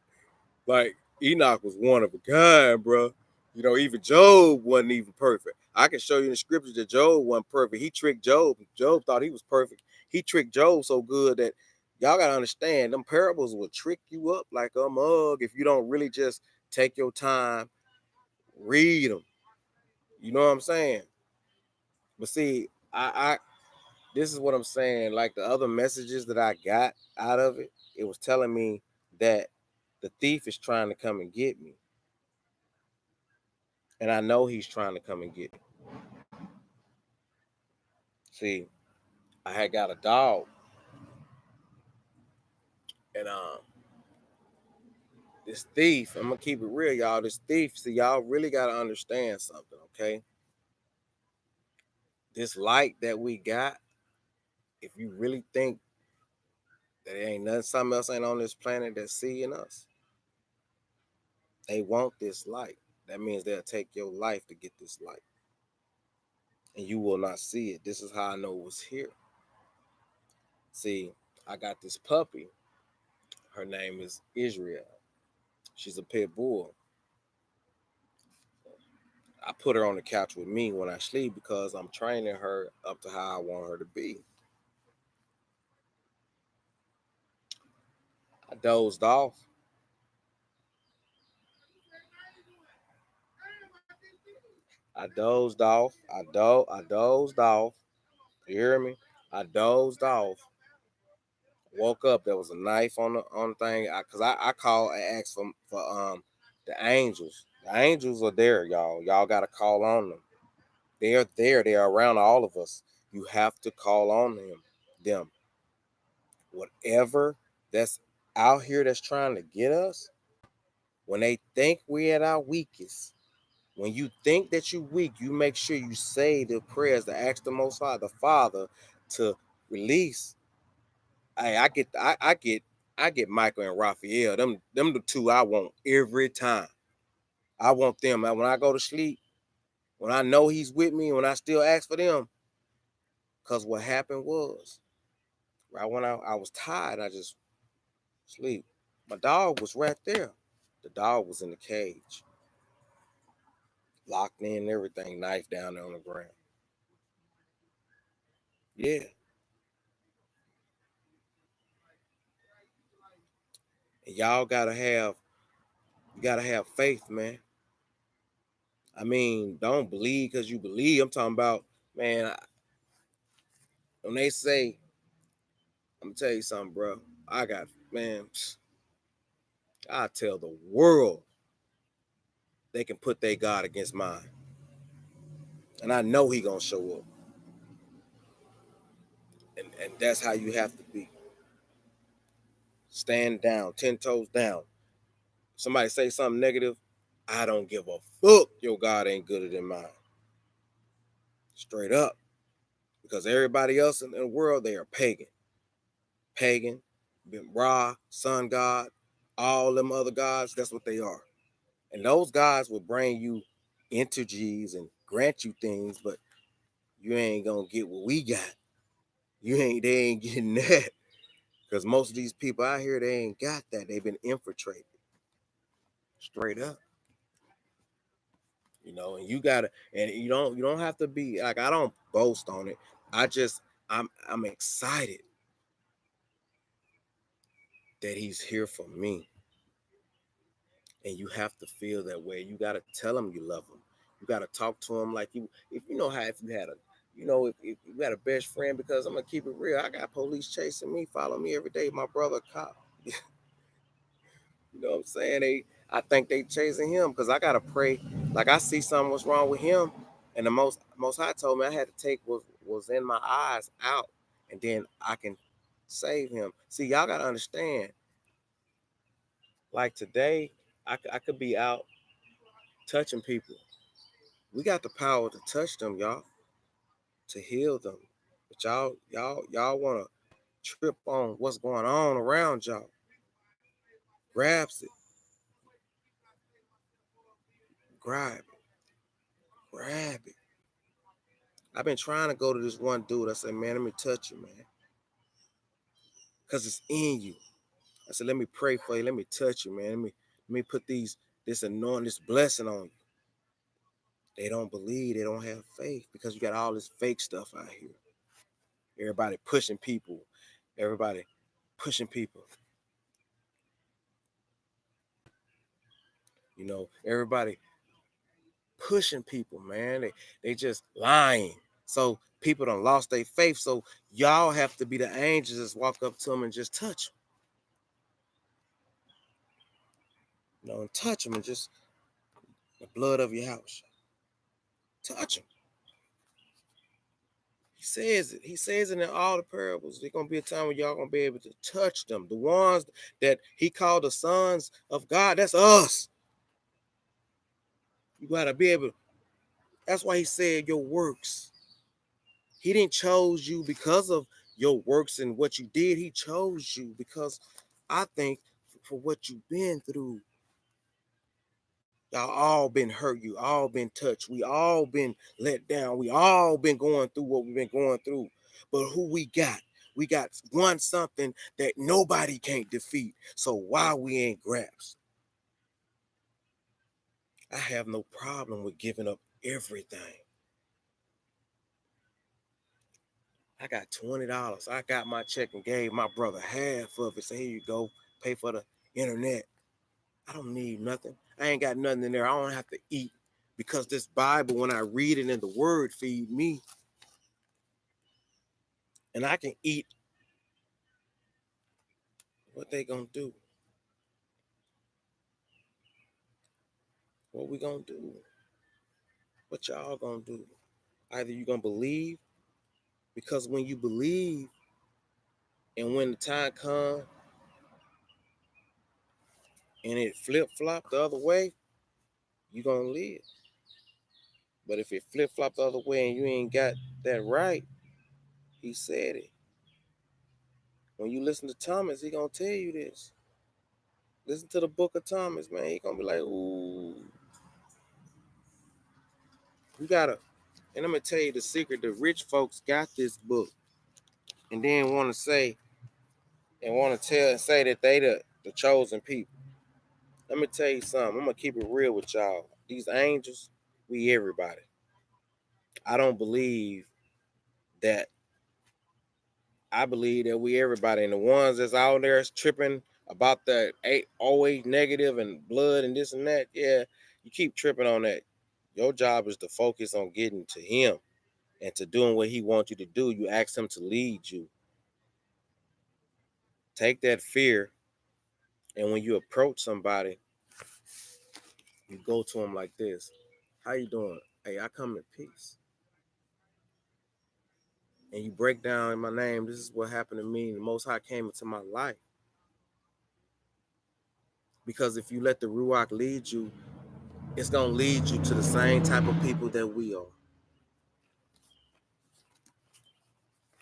Speaker 1: Like Enoch was one of a kind, bro. Even Job wasn't even perfect. I can show you in the scriptures that Job wasn't perfect. He tricked Job. Job thought he was perfect. He tricked Job so good that y'all gotta understand them parables will trick you up like a mug if you don't really just take your time, read them. You know what I'm saying? But see, I this is what I'm saying. Like the other messages that I got out of it, it was telling me that the thief is trying to come and get me. And I know he's trying to come and get me. See, I had got a dog, and this thief, I'm gonna keep it real, y'all. This thief, see, y'all really gotta understand something, okay? This light that we got, if you really think that there ain't nothing, something else ain't on this planet that's seeing us, they want this light. That means they'll take your life to get this light. And you will not see it. This is how I know it was here. See, I got this puppy. Her name is Israel. She's a pit bull. I put her on the couch with me when I sleep because I'm training her up to how I want her to be. I dozed off. I dozed off. I dozed off. You hear me? I dozed off. Woke up. There was a knife on the thing. I called and asked for the angels. The angels are there, y'all. Y'all gotta call on them. They're there. They're around all of us. You have to call on them. Whatever that's out here that's trying to get us, when they think we're at our weakest, when you think that you're weak, you make sure you say the prayers to ask the Most High, the Father, to release. I get Michael and Raphael. Them the two I want every time. I want them. And when I go to sleep, when I know he's with me, when I still ask for them, because what happened was, right when I was tired, I just sleep. My dog was right there. The dog was in the cage, locked in and everything, knife down there on the ground. Yeah. And you gotta have faith, man. I mean, don't believe because you believe. I'm talking about, man, when they say, I'm gonna tell you something, bro. Man, I tell the world they can put their God against mine. And I know he gonna show up. And that's how you have to be. Stand down, 10 toes down. Somebody say something negative, I don't give a fuck. Your God ain't gooder than mine. Straight up. Because everybody else in the world, they are pagan. Pagan, Ra, sun god, all them other gods, that's what they are. And those gods will bring you energies and grant you things, but you ain't gonna get what we got. They ain't getting that. Because most of these people out here, they ain't got that. They've been infiltrated. Straight up. And you gotta, and you don't have to be like, I don't boast on it. I'm excited that he's here for me. And you have to feel that way. You gotta tell him you love him. You gotta talk to him like if you know how, if you had a, if you got a best friend, because I'm gonna keep it real. I got police chasing me, following me every day. My brother a cop. You know what I'm saying? I think they chasing him because I gotta pray. Like, I see something was wrong with him, and the most high told me I had to take what was in my eyes out, and then I can save him. See, y'all gotta understand. Like today, I could be out touching people. We got the power to touch them, y'all, to heal them. But y'all wanna trip on what's going on around y'all. Grabs it, grab it, grab it. I've been trying to go to this one dude. I said, man, let me touch you, man. Because it's in you. I said, let me pray for you. Let me touch you, man. Let me put this anointing, this blessing on you. They don't believe. They don't have faith because you got all this fake stuff out here. Everybody pushing people. Everybody pushing people. Everybody pushing people, man. They just lying. So people done lost their faith. So y'all have to be the angels. Just walk up to them and just touch them. And touch them, and just the blood of your house. Touch them. He says it. He says it in all the parables. There's gonna be a time when y'all gonna be able to touch them. The ones that he called the sons of God, that's us. You gotta be able. That's why he said your works. He didn't chose you because of your works and what you did. He chose you because, I think, for what you've been through. Y'all all been hurt. You all been touched. We all been let down. We all been going through what we've been going through. But who we got? We got one something that nobody can't defeat. So why we ain't grasped? I have no problem with giving up everything. I got $20. I got my check and gave my brother half of it. Say, here you go, pay for the internet. I don't need nothing. I ain't got nothing in there. I don't have to eat, because this Bible, when I read it in the word, feed me. And I can eat. What they gonna do? What we gonna do? What y'all gonna do? Either you gonna believe, because when you believe, and when the time comes and it flip flop the other way, you gonna live. But if it flip flop the other way and you ain't got that right, he said it. When you listen to Thomas, he gonna tell you this. Listen to the book of Thomas, man. He gonna be like, ooh, you gotta. And I'm gonna tell you the secret. The rich folks got this book, and then want to say and want to tell and say that they the chosen people. Let me tell you something. I'm gonna keep it real with y'all. These angels, we everybody. I don't believe that. I believe that we everybody, and the ones that's out there tripping about the always negative and blood and this and that. Yeah, you keep tripping on that. Your job is to focus on getting to him and to doing what he wants you to do. You ask him to lead you. Take that fear, and when you approach somebody, you go to him like this. How you doing? Hey, I come in peace. And you break down in my name, this is what happened to me. The Most High came into my life. Because if you let the Ruach lead you, it's going to lead you to the same type of people that we are.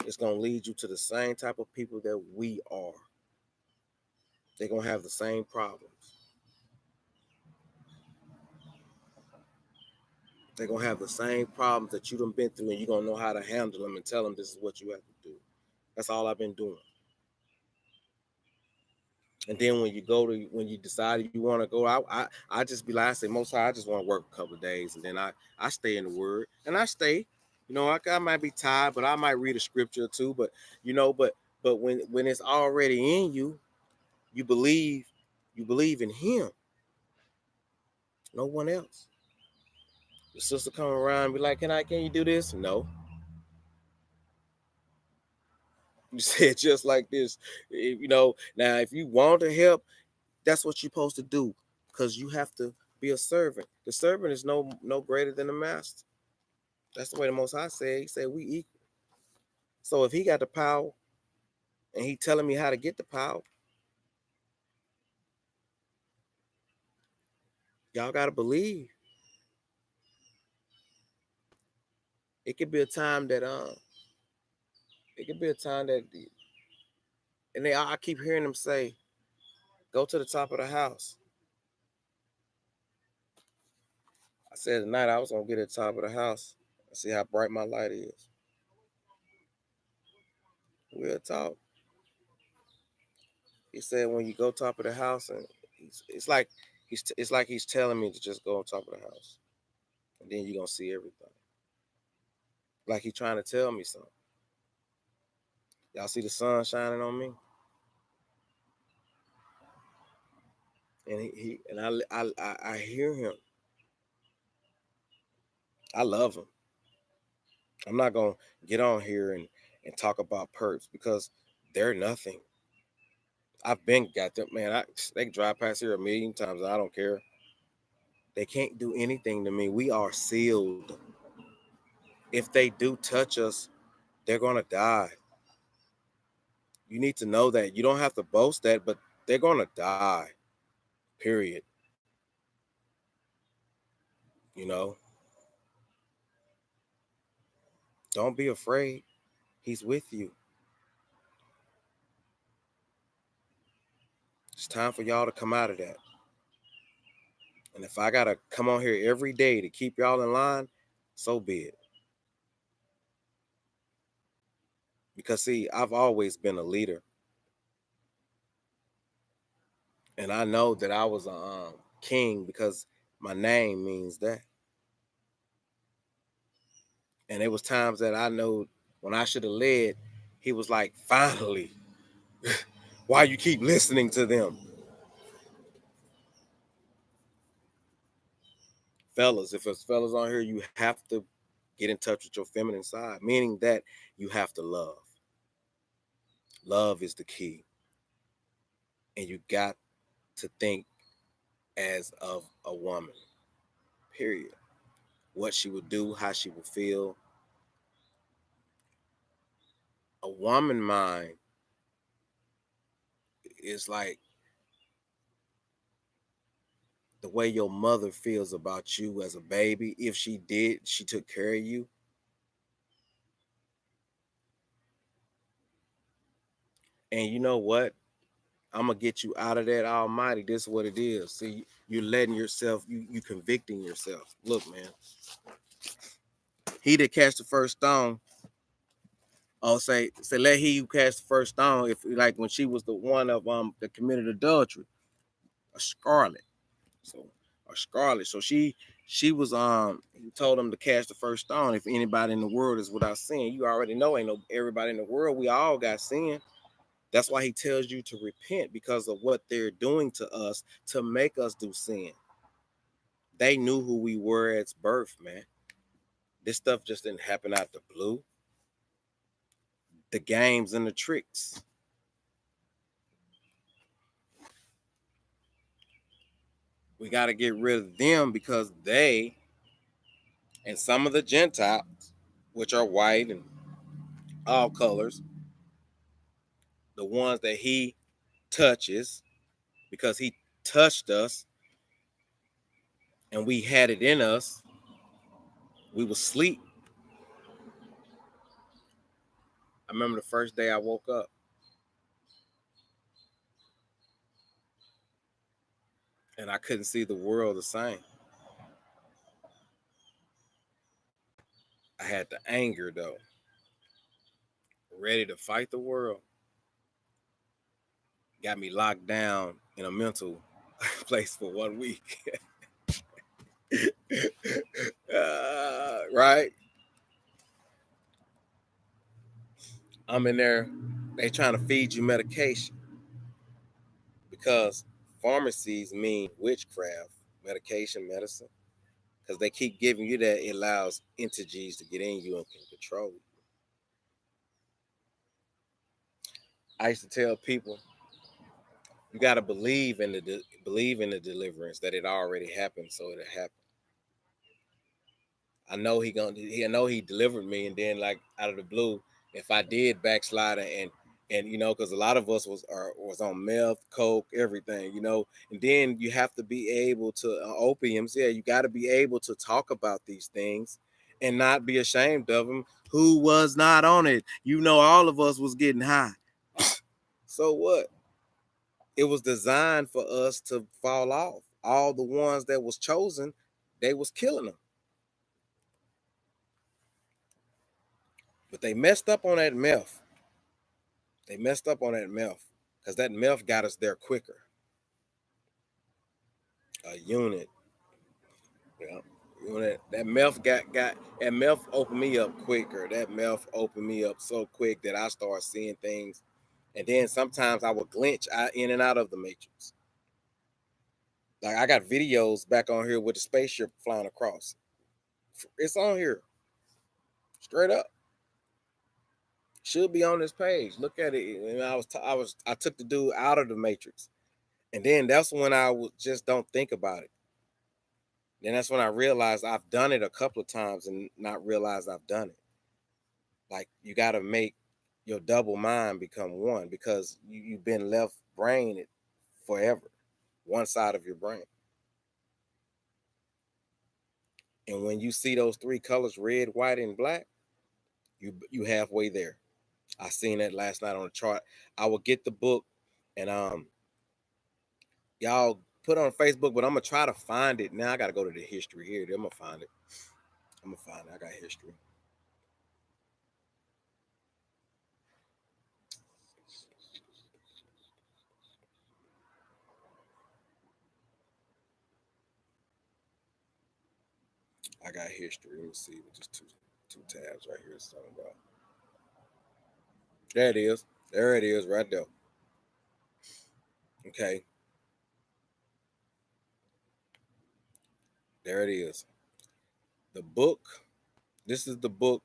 Speaker 1: It's going to lead you to the same type of people that we are. They're going to have the same problems. They're gonna have the same problems that you done been through, and you're gonna know how to handle them and tell them this is what you have to do. That's all I've been doing. And then when you decide you want to go out, I just be like, I say, most time I just want to work a couple of days, and then I stay in the word, and I stay. You know, I might be tired, but I might read a scripture or two. But you know, but when it's already in you, you believe in Him, no one else. The sister come around and be like, can you do this? No. You said just like this. You know, now if you want to help, that's what you're supposed to do, because you have to be a servant. The servant is no greater than the master. That's the way the Most High said. He said we equal. So if he got the power and he telling me how to get the power, y'all gotta believe. It could be a time that it could be a time that, and I keep hearing them say, go to the top of the house. I said tonight I was gonna get at the top of the house and see how bright my light is. We'll talk. He said when you go top of the house, and it's like it's like he's telling me to just go on top of the house, and then you're gonna see everything. Like he's trying to tell me something. Y'all see the sun shining on me, and he and I hear him. I love him. I'm not gonna get on here and talk about perps because they're nothing. I've been got them, man. They can drive past here a million times. I don't care. They can't do anything to me. We are sealed. If they do touch us, they're gonna die. You need to know that. You don't have to boast that, but they're gonna die. Period. You know. Don't be afraid. He's with you. It's time for y'all to come out of that. And if I gotta come on here every day to keep y'all in line, so be it. Because see, I've always been a leader, and I know that I was a king because my name means that. And there was times that I know when I should have led, he was like, "Finally, why you keep listening to them, fellas? If it's fellas on here, you have to get in touch with your feminine side, meaning that you have to love. Love is the key, and you got to think as of a woman. Period. What she would do, how she would feel. A woman mind is like the way your mother feels about you as a baby. If she took care of you. And you know what? I'm gonna get you out of that, Almighty. This is what it is. See, you're letting yourself, you convicting yourself. Look, man. He that catch the first stone, oh, say let he who cast the first stone. If like when she was the one of that committed adultery, a scarlet. So a scarlet. So she was he told him to cast the first stone. If anybody in the world is without sin, you already know ain't no everybody in the world. We all got sin. That's why he tells you to repent because of what they're doing to us to make us do sin. They knew who we were at birth, man. This stuff just didn't happen out the blue. The games and the tricks. We got to get rid of them because they and some of the Gentiles, which are white and all colors, the ones that he touches because he touched us and we had it in us, we was asleep. I remember the first day I woke up and I couldn't see the world the same. had the anger though, ready to fight the world. Got me locked down in a mental place for 1 week. Right? I'm in there. They trying to feed you medication because pharmacies mean witchcraft, medication, medicine. Because they keep giving you that, it allows entities to get in you and can control you. I used to tell people, you got to believe in the deliverance that it already happened, so it'll happen. I know he delivered me, and then like out of the blue, if I did backslide and because a lot of us was on meth, coke, everything, and then you have to be able to opiums. Yeah, you got to be able to talk about these things and not be ashamed of them. Who was not on it? All of us was getting high. So what? It was designed for us to fall off. All the ones that was chosen, they was killing them. But they messed up on that meth. They messed up on that meth because that meth got us there quicker. A unit. Yeah. That meth got that meth opened me up quicker. That meth opened me up so quick that I started seeing things. And then sometimes I would glitch in and out of the matrix. Like I got videos back on here with the spaceship flying across. It's on here. Straight up. Should be on this page. Look at it. And I took the dude out of the matrix. And then that's when I would just don't think about it. Then that's when I realized I've done it a couple of times and not realized I've done it. Like you got to make your double mind become one because you've been left brain forever, one side of your brain. And when you see those three colors, red, white, and black, you halfway there. I seen that last night on the chart. I will get the book and y'all put on Facebook, but I'm gonna try to find it. Now I gotta go to the history here. I'm gonna find it. I got history. I got history. Let me see. Just two tabs right here. It's talking about. There it is. There it is, right there. Okay. There it is. The book. This is the book.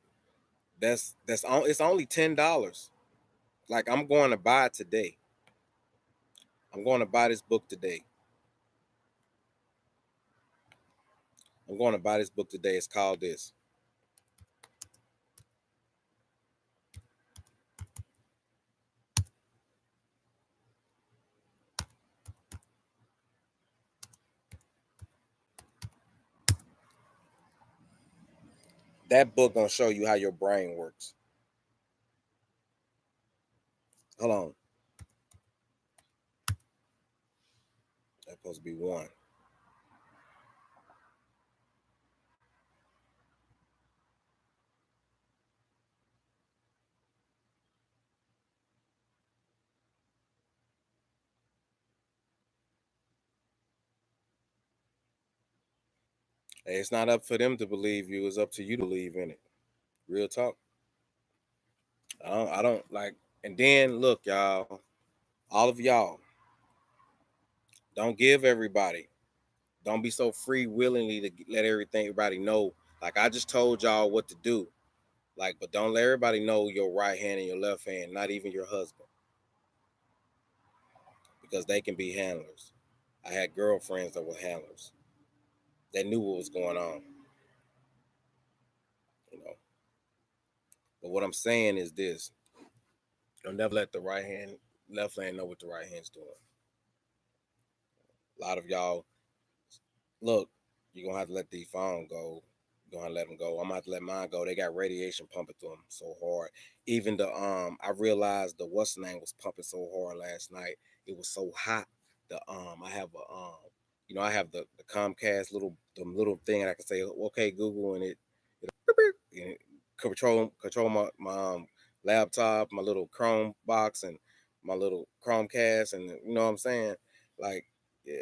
Speaker 1: That's on. It's only $10. Like I'm going to buy it today. I'm going to buy this book today. I'm going to buy this book today. It's called this. That book gonna show you how your brain works. Hold on. That's supposed to be one. Hey, it's not up for them to believe you. It's up to you to believe in it. Real talk. I don't like. And then look, y'all. All of y'all, don't give everybody. Don't be so free willingly to let everybody know. Like I just told y'all what to do. Like, but don't let everybody know your right hand and your left hand. Not even your husband, because they can be handlers. I had girlfriends that were handlers. They knew what was going on. You know. But what I'm saying is this: don't never let the left hand know what the right hand's doing. A lot of y'all, look, you're gonna have to let the phone go. You're gonna let them go. I'm gonna have to let mine go. They got radiation pumping through them so hard. Even I realized the what's name was pumping so hard last night. It was so hot. I have I have the Comcast little thing, and I can say, okay, Google, and it control my laptop, my little Chrome box, and my little Chromecast, and you know what I'm saying? Like, yeah.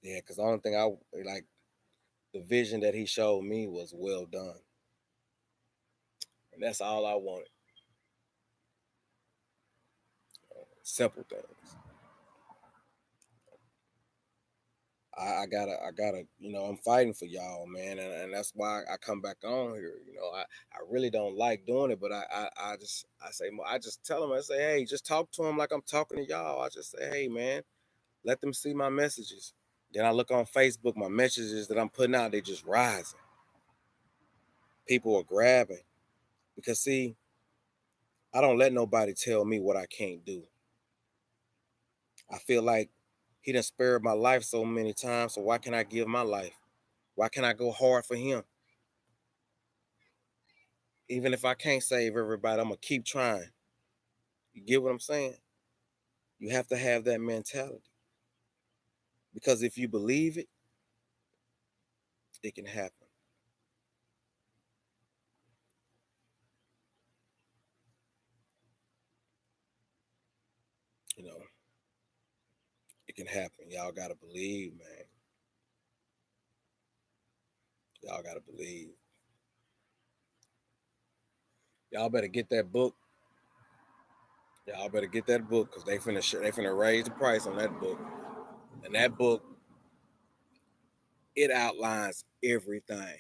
Speaker 1: Yeah, because the only thing I like, the vision that he showed me was well done. And that's all I wanted. Simple things. I gotta, I'm fighting for y'all, man, and that's why I come back on here. I really don't like doing it, but I just tell them, I say, hey, just talk to them like I'm talking to y'all. I just say, hey, man, let them see my messages. Then I look on Facebook, my messages that I'm putting out, they just rising. People are grabbing because see, I don't let nobody tell me what I can't do. I feel like he done spared my life so many times, so why can't I give my life? Why can't I go hard for him? Even if I can't save everybody, I'm gonna keep trying. You get what I'm saying? You have to have that mentality because if you believe it, it can happen. You know, it can happen. Y'all gotta believe, man. Y'all gotta believe. Y'all better get that book. Y'all better get that book because they finna raise the price on that book. And that book, it outlines everything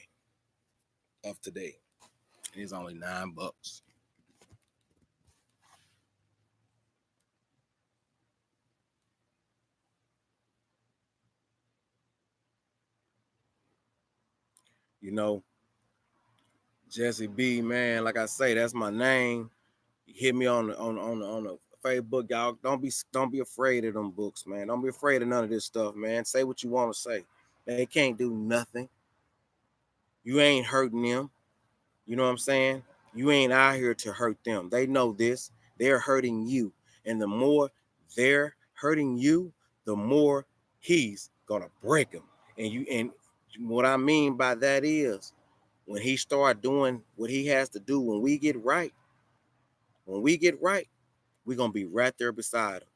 Speaker 1: of today. It's only $9. You know, Jesse B, man, like I say, that's my name. You hit me on the Facebook, y'all. Don't be afraid of them books, man. Don't be afraid of none of this stuff, man. Say what you want to say. They can't do nothing. You ain't hurting them. You know what I'm saying? You ain't out here to hurt them. They know this. They're hurting you. And the more they're hurting you, the more he's gonna break them. And what I mean by that is when he start doing what he has to do, when we get right, we're gonna be right there beside him.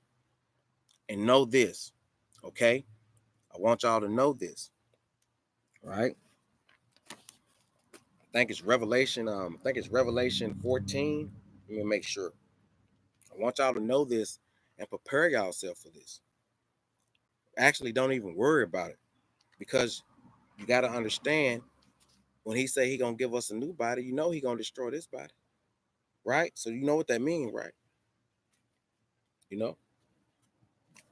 Speaker 1: And know this, okay? I want y'all to know this, right? I think it's Revelation 14. Let me make sure. I want y'all to know this and prepare yourself for this. Actually, don't even worry about it because you got to understand when he say he gonna give us a new body, you know he gonna destroy this body, right? So you know what that means, right? You know,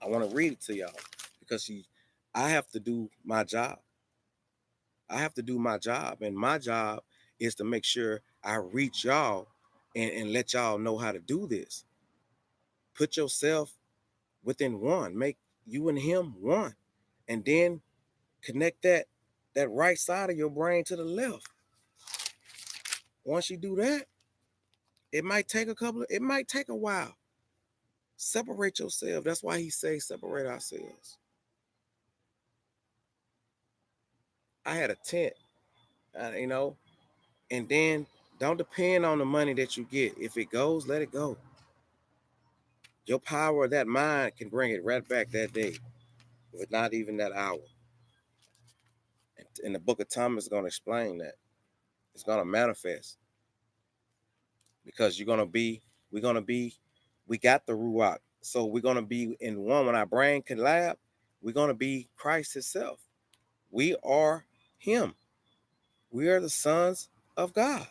Speaker 1: I want to read it to y'all because see, I have to do my job. I have to do my job, and my job is to make sure I reach y'all and let y'all know how to do this. Put yourself within one, make you and him one, and then connect that right side of your brain to the left. Once you do that, it might take a while. Separate yourself. That's why he says separate ourselves. I had a tent, you know, and then don't depend on the money that you get. If it goes, let it go. Your power of that mind can bring it right back that day, but not even that hour. And the book of Thomas is going to explain that. It's going to manifest because we're going to be, we got the Ruach. So we're going to be in one. When our brain collab, we're going to be Christ himself. We are him. We are the sons of God.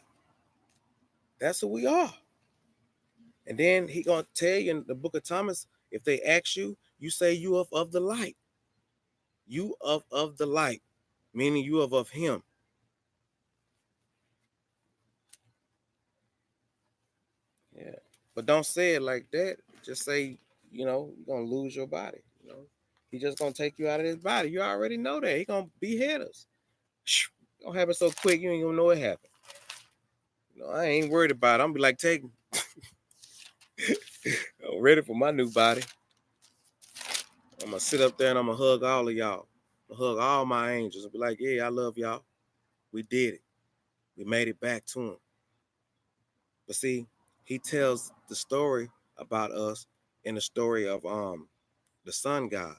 Speaker 1: That's who we are. And then he going to tell you in the book of Thomas, if they ask you, you say you of the light. You of the light, meaning you of him. Yeah. But don't say it like that. Just say, you're gonna lose your body. He just gonna take you out of this body. You already know that. He gonna behead us. Don't happen so quick, you ain't gonna know it happened. I ain't worried about it. I'm be like, take me. I'm ready for my new body. I'm gonna sit up there and I'm gonna hug all of y'all. hug all my angels and be like, yeah, I love y'all. We did it. We made it back to him. But see, he tells the story about us in the story of the sun god.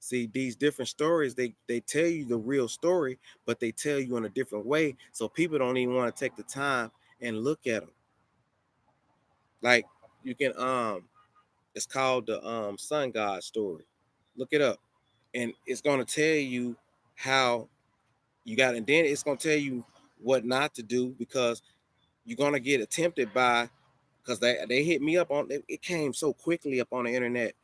Speaker 1: See, these different stories, they tell you the real story, but they tell you in a different way. So people don't even want to take the time and look at them. Like you can it's called the sun god story. Look it up. And it's gonna tell you how you got, and then it's gonna tell you what not to do, because you're gonna get attempted by, because they hit me up on it came so quickly up on the internet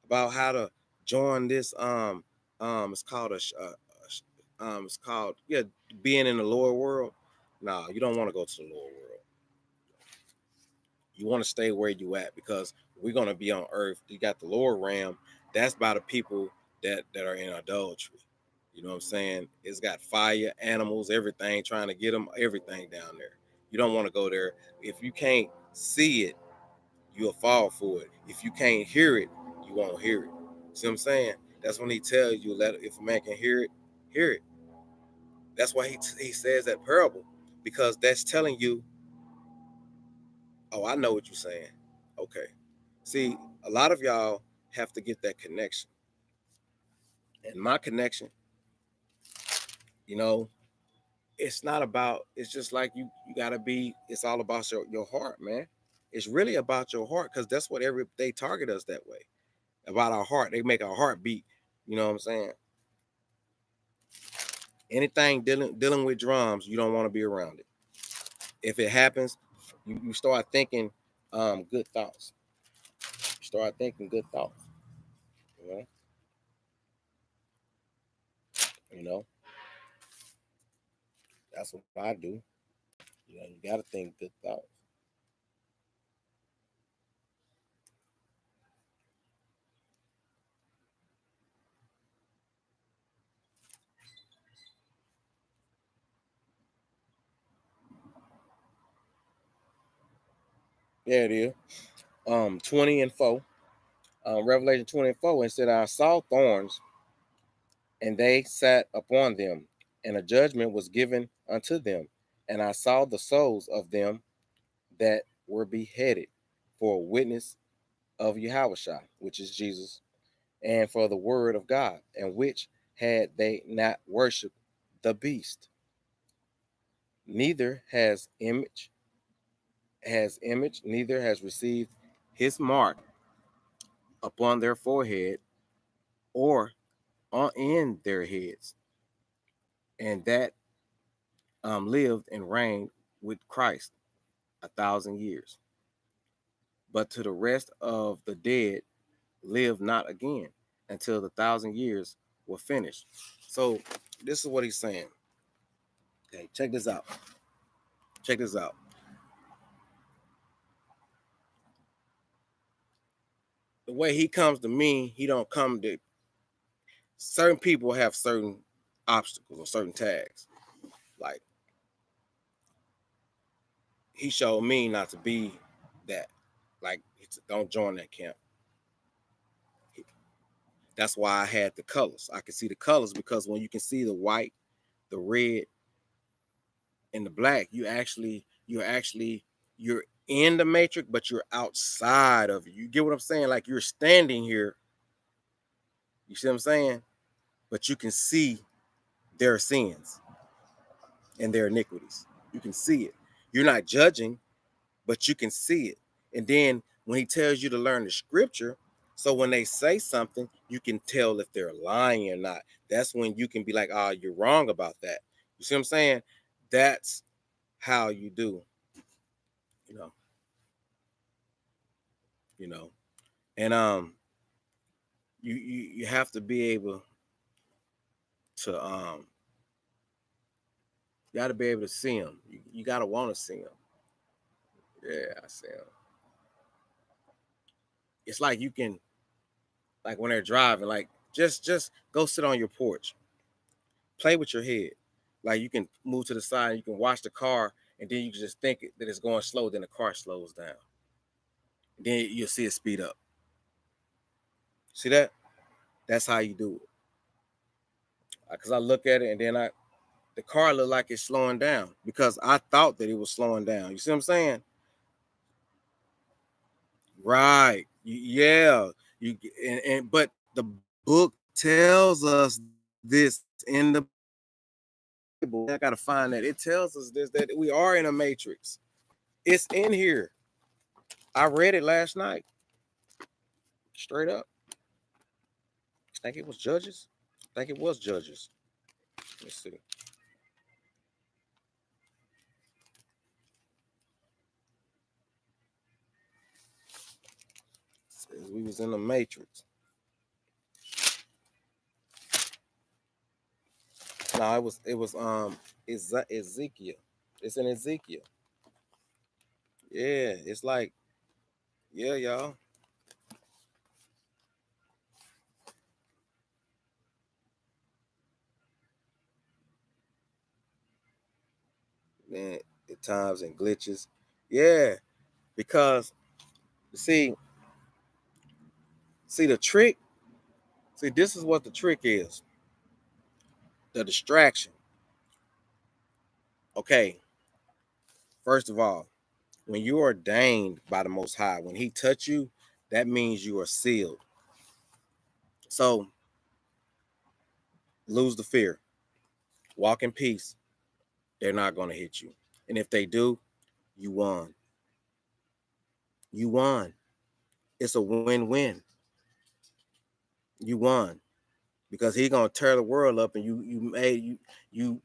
Speaker 1: about how to join this it's called it's called, yeah, being in the lower world. No, you don't want to go to the lower world. You want to stay where you at, because we're going to be on earth. You got the lower realm, that's by the people that are in adultery. You know what I'm saying? It's got fire, animals, everything trying to get them, everything down there. You don't want to go there. If you can't see it, you'll fall for it. If you can't hear it, you won't hear it. See what I'm saying? That's when he tells you, let if a man can hear it, hear it. That's why he says that parable, because that's telling you, oh, I know what you're saying. Okay. See, a lot of y'all have to get that connection. And my connection, you know, it's not about, it's just like you gotta be, it's all about your heart, man. It's really about your heart, because that's what they target us that way. About our heart. They make our heart beat. You know what I'm saying? Anything dealing with drums, you don't want to be around it. If it happens, you start thinking good thoughts. You start thinking good thoughts. You know, you know, that's what I do. You know, you gotta think good thoughts. Yeah, it is. 20:4. Revelation 20:4, and said, I saw thorns, and they sat upon them, and a judgment was given unto them. And I saw the souls of them that were beheaded for a witness of Yahushua, which is Jesus, and for the word of God, and which had they not worshipped the beast, neither neither has received his mark upon their forehead or on in their heads, and that lived and reigned with Christ 1,000 years. But to the rest of the dead live not again until the 1,000 years were finished. So this is what he's saying. Okay, check this out. Check this out. The way he comes to me, he don't come to certain people have certain obstacles or certain tags. Like he showed me not to be that. Like don't join that camp. That's why I had the colors. I could see the colors, because when you can see the white, the red, and the black, you're in the matrix, but you're outside of it. You get what I'm saying? Like you're standing here. You see what I'm saying? But you can see their sins and their iniquities. You can see it. You're not judging, but you can see it. And then when he tells you to learn the scripture, so when they say something, you can tell if they're lying or not. That's when you can be like, oh, you're wrong about that. You see what I'm saying? That's how you do, you know, you know. And you have to be able to you got to be able to see them. You got to want to see them. Yeah, I see them. It's like you can, like when they're driving, like just go sit on your porch, play with your head. Like you can move to the side, you can watch the car, and then you can just think that it's going slow. Then the car slows down. Then you'll see it speed up. See that? That's how you do it. because I look at it and then the car looked like it's slowing down because I thought that it was slowing down. You see what I'm saying? Right. Yeah. You and but the book tells us this in the Bible. I gotta find that. It tells us this that we are in a matrix. It's in here. I read it last night. Straight up. I think it was Judges. I think it was Judges. Let's see. We was in the matrix. No, it was Ezekiel. It's in Ezekiel. Yeah, it's like, yeah, y'all. Man, at times and glitches. Yeah, because see, see the trick. See, this is what the trick is. The distraction. Okay, first of all, when you are ordained by the Most High, when He touch you, that means you are sealed. So lose the fear. Walk in peace. They're not going to hit you. And if they do, you won. You won. It's a win-win. You won because He gonna tear the world up, and you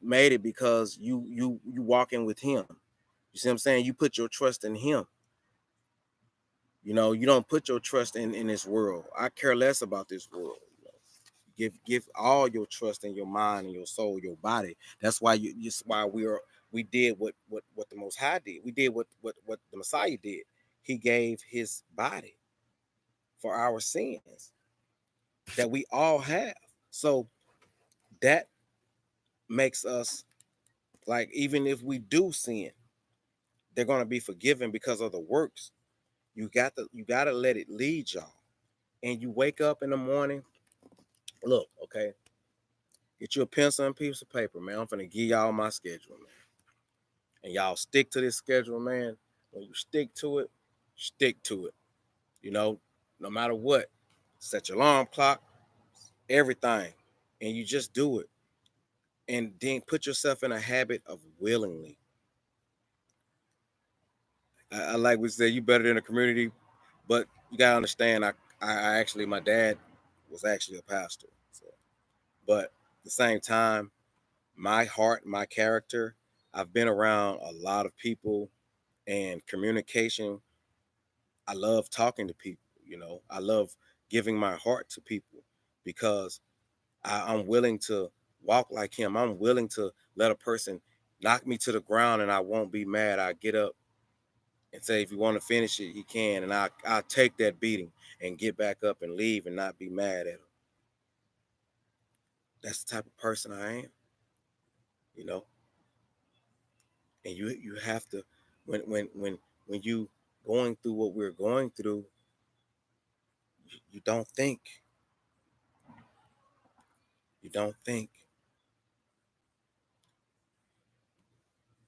Speaker 1: made it because you walking with Him. You see what I'm saying? You put your trust in Him. You know, you don't put your trust in this world. I care less about this world. You know? Give all your trust in your mind and your soul, your body. That's why that's why we did what the Most High did. We did what the Messiah did. He gave His body for our sins that we all have. So that makes us like, even if we do sin, they're going to be forgiven because of the works. You got to let it lead y'all. And you wake up in the morning. Look, okay, get you a pencil and piece of paper, man. I'm gonna give y'all my schedule, man, and y'all stick to this schedule, man. When you stick to it, stick to it. You know, no matter what, set your alarm clock, everything, and you just do it. And then put yourself in a habit of willingly. I like we said, you better than the community, but you gotta understand. I actually, my dad was actually a pastor, so, but at the same time, my heart, my character, I've been around a lot of people and communication. I love talking to people. You know, I love giving my heart to people because I'm willing to walk like Him. I'm willing to let a person knock me to the ground and I won't be mad. I get up and say, if you want to finish it, you can. And I'll take that beating and get back up and leave and not be mad at him. That's the type of person I am, you know. And you have to, when you going through what we're going through, you don't think. You don't think.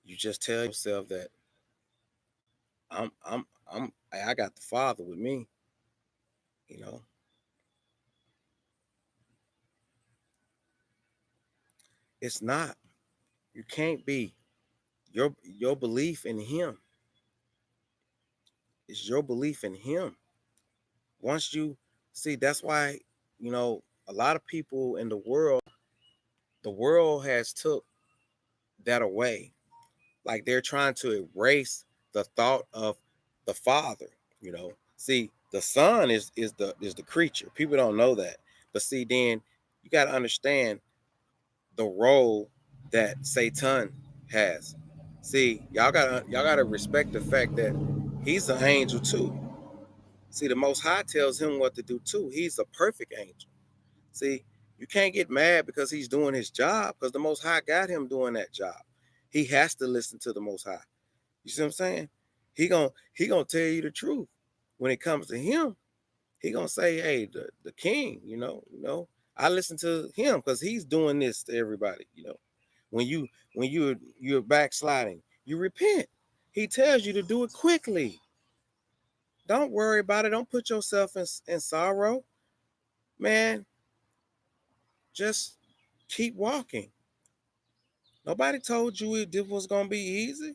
Speaker 1: You just tell yourself that I got the Father with me, you know. It's not. You can't be. Your belief in Him is your belief in Him. Once you see, that's why, you know, a lot of people in the world has took that away. Like they're trying to erase the thought of the Father, you know. See, the Son is the creature. People don't know that. But see, then you got to understand the role that Satan has. See, y'all gotta respect the fact that he's an angel too. See, the Most High tells him what to do too. He's a perfect angel. See, you can't get mad because he's doing his job, because the Most High got him doing that job. He has to listen to the Most High. You see what I'm saying? He gonna tell you the truth. When it comes to him, he gonna say, "Hey, the king, you know, I listen to him because he's doing this to everybody. When you're backsliding, you repent. He tells you to do it quickly. Don't worry about it. Don't put yourself in sorrow, man. Just keep walking. Nobody told you it was gonna be easy.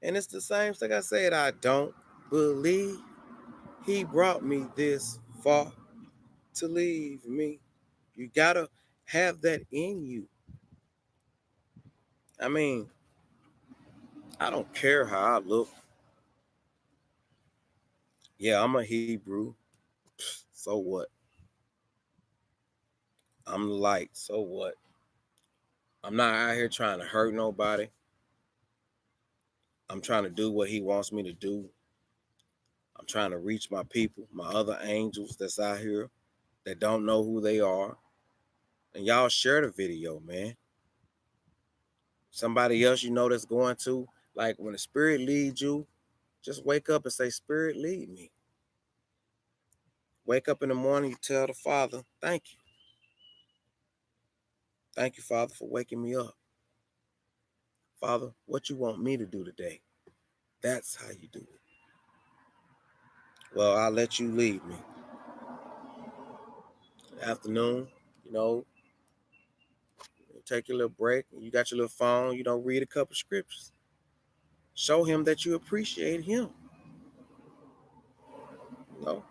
Speaker 1: And it's the same thing I said. I don't believe he brought me this far to leave me. You gotta have that in you. I mean, I don't care how I look. Yeah, I'm a Hebrew. So what? I'm the light. So what? I'm not out here trying to hurt nobody. I'm trying to do what he wants me to do. I'm trying to reach my people, my other angels that's out here that don't know who they are. And y'all share the video, man. Somebody else that's going to, like when the Spirit leads you, just wake up and say, Spirit, lead me. Wake up in the morning, you tell the Father, thank you. Thank you, Father, for waking me up. Father, what you want me to do today? That's how you do it. Well, I'll let you lead me. Afternoon, take your little break. You got your little phone, read a couple scriptures. Show him that you appreciate him. You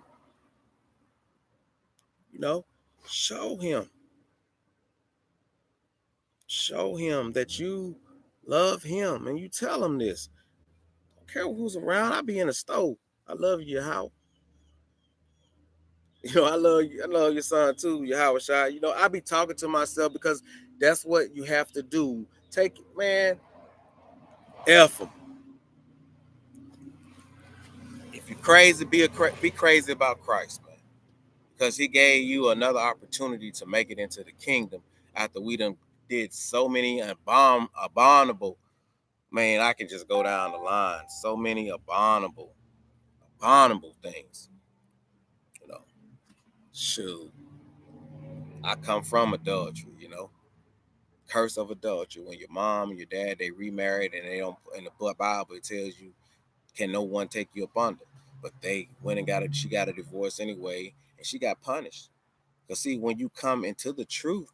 Speaker 1: know, show him. Show him that you love him, and you tell him this. Don't care who's around. I be in the store. I love you, how. I love you. I love your son too, your Howard Shai. I be talking to myself because that's what you have to do. Take it, man. F him. If you're crazy, be crazy about Christ, man, because he gave you another opportunity to make it into the kingdom after we done did so many abominable. Man, I can just go down the line. So many abominable things. Shoot. I come from adultery, curse of adultery. When your mom and your dad, they remarried and they don't, in the Bible, it tells you, can no one take you up under? But they went and she got a divorce anyway, and she got punished. Because see, when you come into the truth,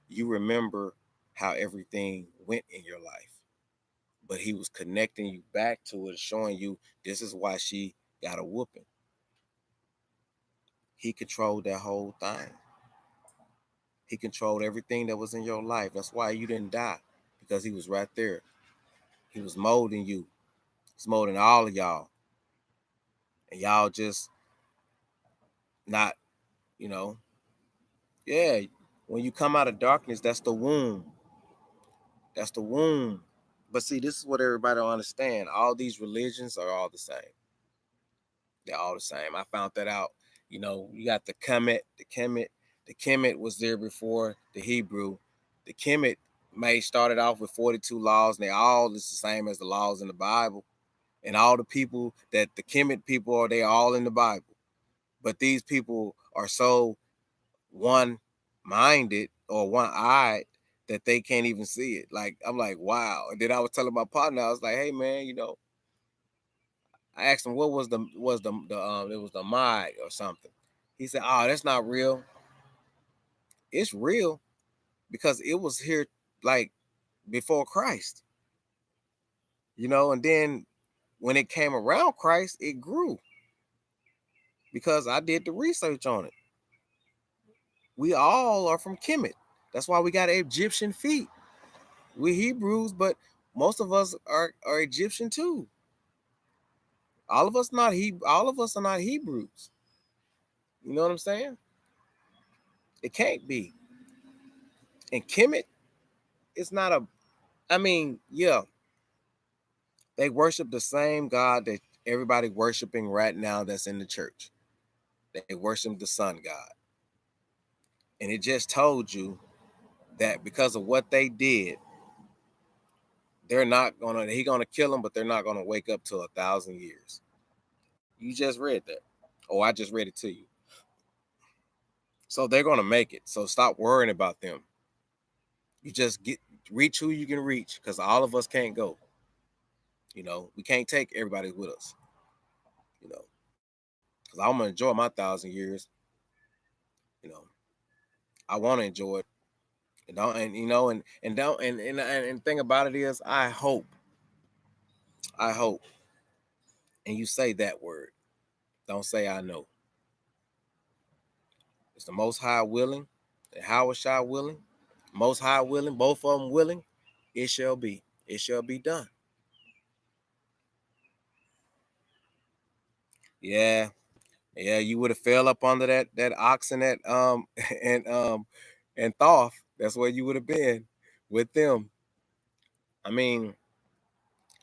Speaker 1: you remember how everything went in your life. But he was connecting you back to it, showing you this is why she got a whooping. He controlled that whole thing. He controlled everything that was in your life. That's why you didn't die, because he was right there. He was molding you. He's molding all of y'all. And y'all just not, yeah. When you come out of darkness, that's the womb. That's the womb. But see, this is what everybody don't understand. All these religions are all the same. They're all the same. I found that out. You got the Kemet. The Kemet was there before the Hebrew. The Kemet started off with 42 laws, and they all is the same as the laws in the Bible. And all the people that the Kemet people are, they all in the Bible. But these people are so one-minded or one-eyed that they can't even see it. Like, I'm like, wow. And then I was telling my partner, I was like, hey man, I asked him what was the it was the Mad or something. He said, oh, that's not real. It's real because it was here like before Christ. And then when it came around Christ, it grew. Because I did the research on it. We all are from Kemet. That's why we got Egyptian feet. We Hebrews, but most of us are Egyptian too. All of us are not Hebrews. You know what I'm saying? It can't be. And Kemet, it's not a. I mean, yeah, they worship the same God that everybody worshiping right now that's in the church. They worship the sun God. And it just told you that because of what they did, he's gonna kill them, but they're not gonna wake up to 1,000 years. You just read that. Oh, I just read it to you. So they're gonna make it. So stop worrying about them. You just reach who you can reach, because all of us can't go. We can't take everybody with us. Because I'm gonna enjoy my 1,000 years. You know, I want to enjoy it. And don't and you know and don't and thing about it is, I hope, and you say that word. Don't say I know. It's the Most High willing, and Howard Shah willing, Most High willing, both of them willing. It shall be. It shall be done. Yeah, yeah. You would have fell up under that ox and that and Thoth. That's where you would have been with them. I mean,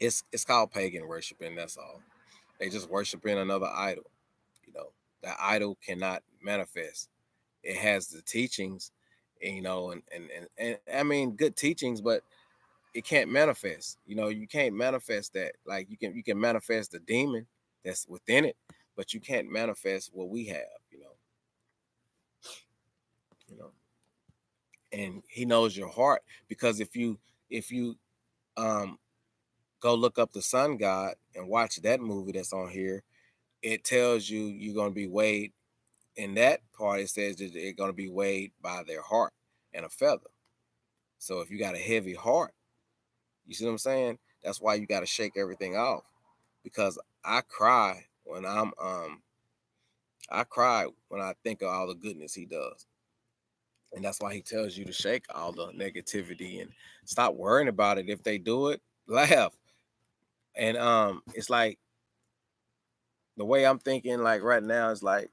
Speaker 1: it's called pagan worshiping. That's all. They just worshiping another idol. That idol cannot manifest. It has the teachings, and I mean good teachings, but it can't manifest. You can't manifest that. Like you can manifest the demon that's within it, but you can't manifest what we have. You know, and He knows your heart, because if you um go look up the Sun God and watch that movie that's on here, it tells you you're gonna be weighed. In that part, it says that they're gonna be weighed by their heart and a feather. So if you got a heavy heart, you see what I'm saying? That's why you got to shake everything off. Because I cry when I think of all the goodness He does. And that's why He tells you to shake all the negativity and stop worrying about it. If they do it, laugh. And it's like the way I'm thinking, like right now, is like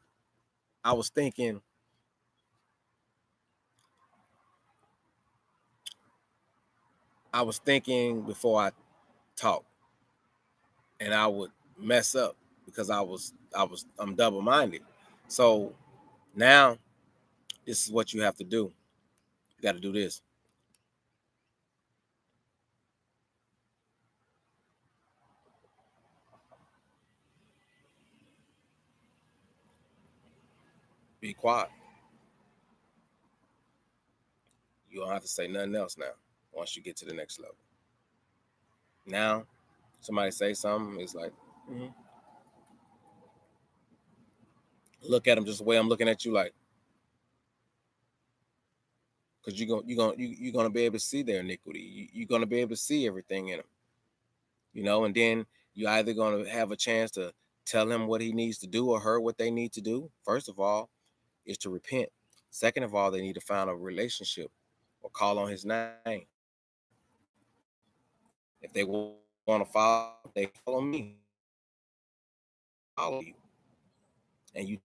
Speaker 1: I was thinking before I talk, and I would mess up because I'm double minded. So now this is what you have to do. You got to do this. Be quiet. You don't have to say nothing else now. Once you get to the next level, now somebody say something, it's like, mhm. Look at them just the way I'm looking at you, like, because you're gonna be able to see their iniquity. You're gonna be able to see everything in them, and then you either gonna have a chance to tell him what he needs to do, or her what they need to do. First of all, is to repent. Second of all, they need to find a relationship or call on His name. If they want to follow, they follow me. Follow you, and you.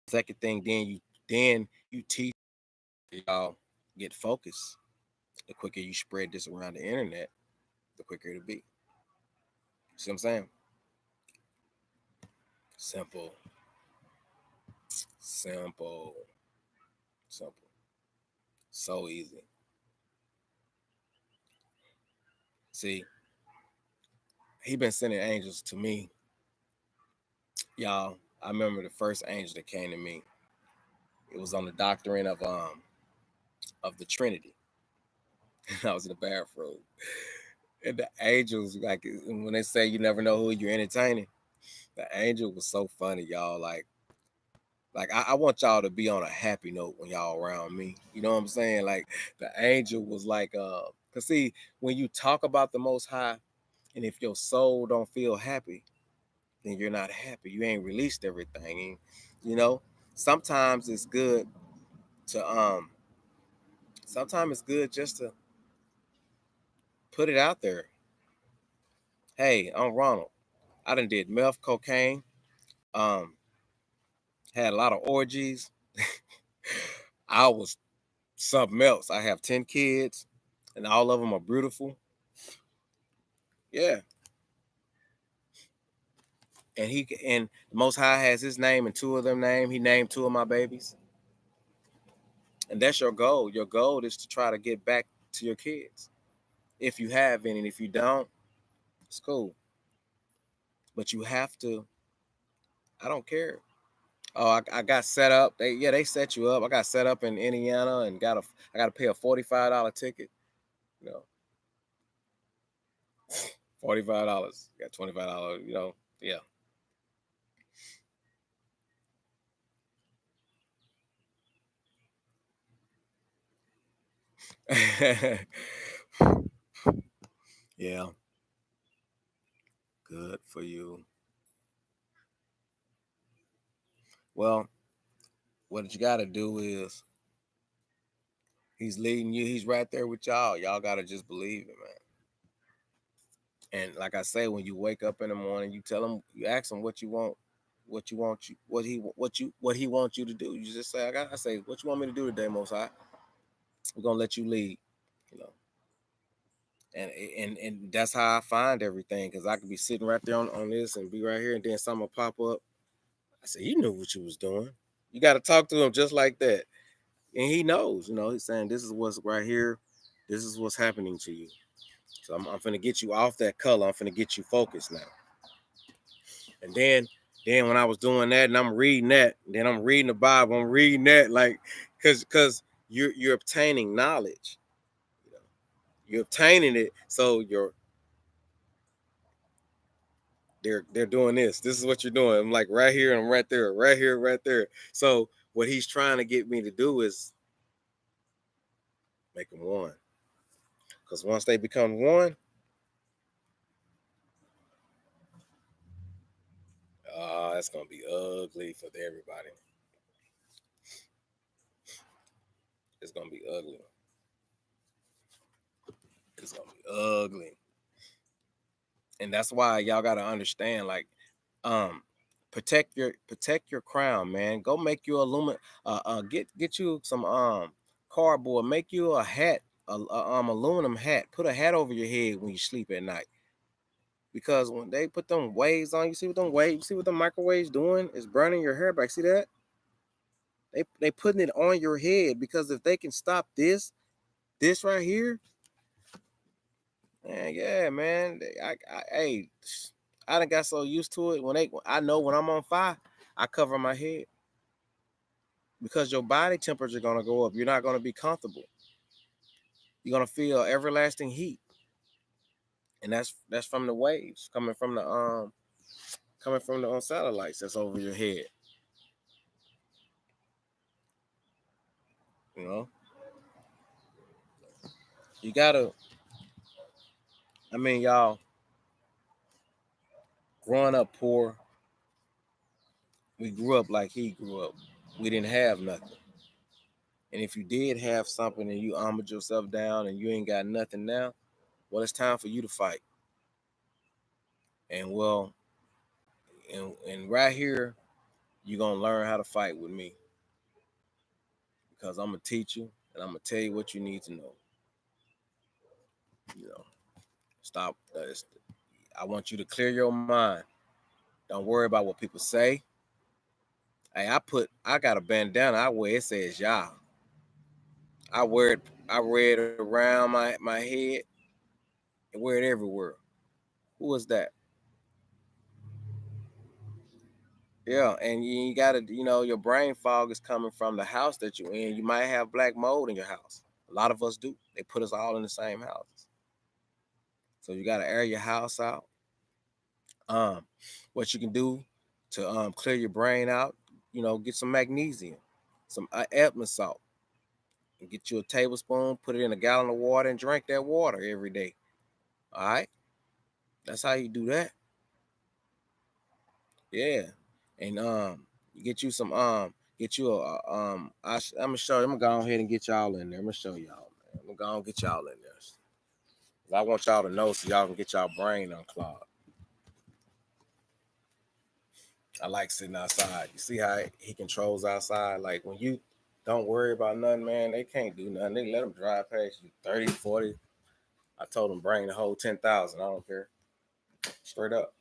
Speaker 1: Second thing, then you teach y'all get focused. The quicker you spread this around the internet, the quicker it'll be. See what I'm saying? Simple, simple, simple. So easy. See, He been sending angels to me, y'all. I remember the first angel that came to me. It was on the doctrine of the Trinity. I was in the bathroom, and the angels, like when they say you never know who you're entertaining, the angel was so funny, y'all. Like I want y'all to be on a happy note when y'all around me. You know what I'm saying? Like the angel was like, cause see, when you talk about the Most High, and if your soul don't feel happy, then you're not happy. You ain't released everything. And, you know, sometimes it's good to sometimes it's good just to put it out there. Hey, I'm Ronald. I done did meth, cocaine, um, had a lot of orgies. I was something else. I have 10 kids, and all of them are beautiful. Yeah. And the Most High has His name and two of them name. He named two of my babies. And that's your goal. Your goal is to try to get back to your kids. If you have any, and if you don't, it's cool. But you have to, I don't care. Oh, I got set up. They set you up. I got set up in Indiana and I got to pay a $45 ticket. You know, $45. Got $25. You know, yeah. Yeah, good for you. Well, what you got to do is he's leading you. He's right there with y'all. Y'all got to just believe it, man. And like I say, when you wake up in the morning, you tell him, you ask him what you want, what he wants you to do. You just say, I say, what you want me to do today, Most High? We're gonna let you lead, you know. And that's how I find everything, because I could be sitting right there on this and be right here, and then something will pop up. I said, you knew what you was doing. You got to talk to him just like that, and he knows. You know, he's saying this is what's right here. This is what's happening to you. So I'm finna get you off that color. I'm finna get you focused now. And then when I was doing that, and I'm reading that, and then I'm reading the Bible, I'm reading that, like, because you're obtaining knowledge. You know, you're obtaining it, so they're doing this. This is what you're doing. I'm like right here and right there, right here, right there. So what he's trying to get me to do is make them one. Because once they become one, it's gonna be ugly for everybody. It's gonna be ugly. It's gonna be ugly. And that's why y'all gotta understand, like, um, protect your crown, man. Go make you get you some cardboard, make you a hat, aluminum hat. Put a hat over your head when you sleep at night. Because when they put them waves on, you see what the microwaves doing? It's burning your hair back. See that? They putting it on your head, because if they can stop this right here, man, yeah, man. Hey, I done got so used to it. I know when I'm on fire, I cover my head, because your body temperature gonna go up. You're not gonna be comfortable. You're gonna feel everlasting heat, and that's from the waves coming from the satellites that's over your head. You know, you gotta. I mean, y'all, growing up poor, we grew up like he grew up. We didn't have nothing. And if you did have something and you armored yourself down and you ain't got nothing now, well, it's time for you to fight. And well, and right here, you're gonna learn how to fight with me, because I'm gonna teach you and I'm gonna tell you what you need to know. You know, stop. I want you to clear your mind. Don't worry about what people say. Hey, I got a bandana I wear. It says Yah. I wear it. I wear it around my head and wear it everywhere. Who was that? Yeah, and you gotta, your brain fog is coming from the house that you're in. You might have black mold in your house. A lot of us do. They put us all in the same houses. So you gotta air your house out. Um, what you can do to clear your brain out, get some magnesium, some Epsom salt, and get you a tablespoon, put it in a gallon of water, and drink that water every day. All right, that's how you do that. Yeah, and you get you some get you I'm gonna show you. I'm gonna go ahead and get y'all in there. I'm gonna show y'all, man. I'm gonna go and get y'all in there. 'Cause I want y'all to know so y'all can get y'all brain unclogged. I like sitting outside. You see how he controls outside? Like when you don't worry about nothing, man, they can't do nothing. They let them drive past you 30, 40. I told them bring the whole 10,000. I don't care. Straight up.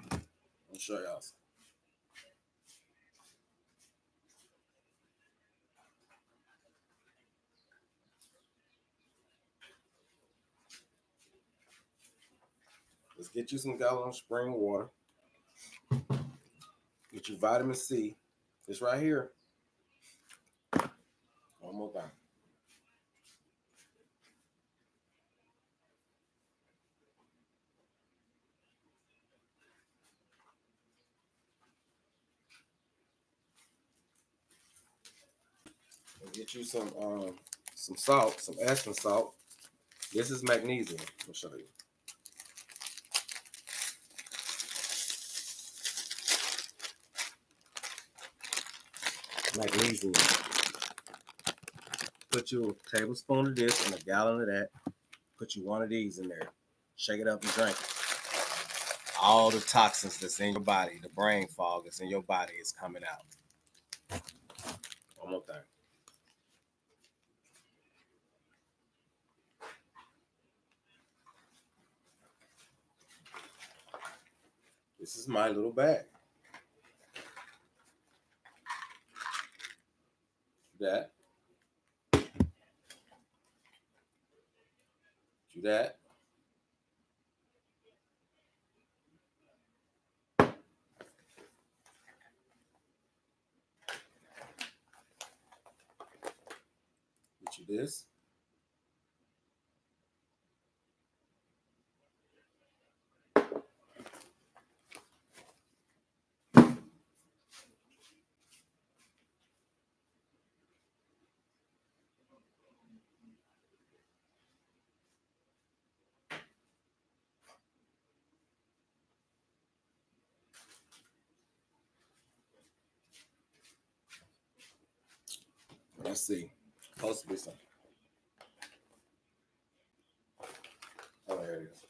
Speaker 1: I'll show y'all. Let's get you some gallon of spring water. Get your vitamin C. It's right here. One more time. And get you some salt, some Epsom salt. This is magnesium. I'll show you. Magnesium. Put you a tablespoon of this and a gallon of that. Put you one of these in there. Shake it up and drink it. All the toxins that's in your body, the brain fog that's in your body is coming out. One more thing. This is my little bag. That. Do that. Get you this. Let's see. Supposed to be something. Oh, there it is.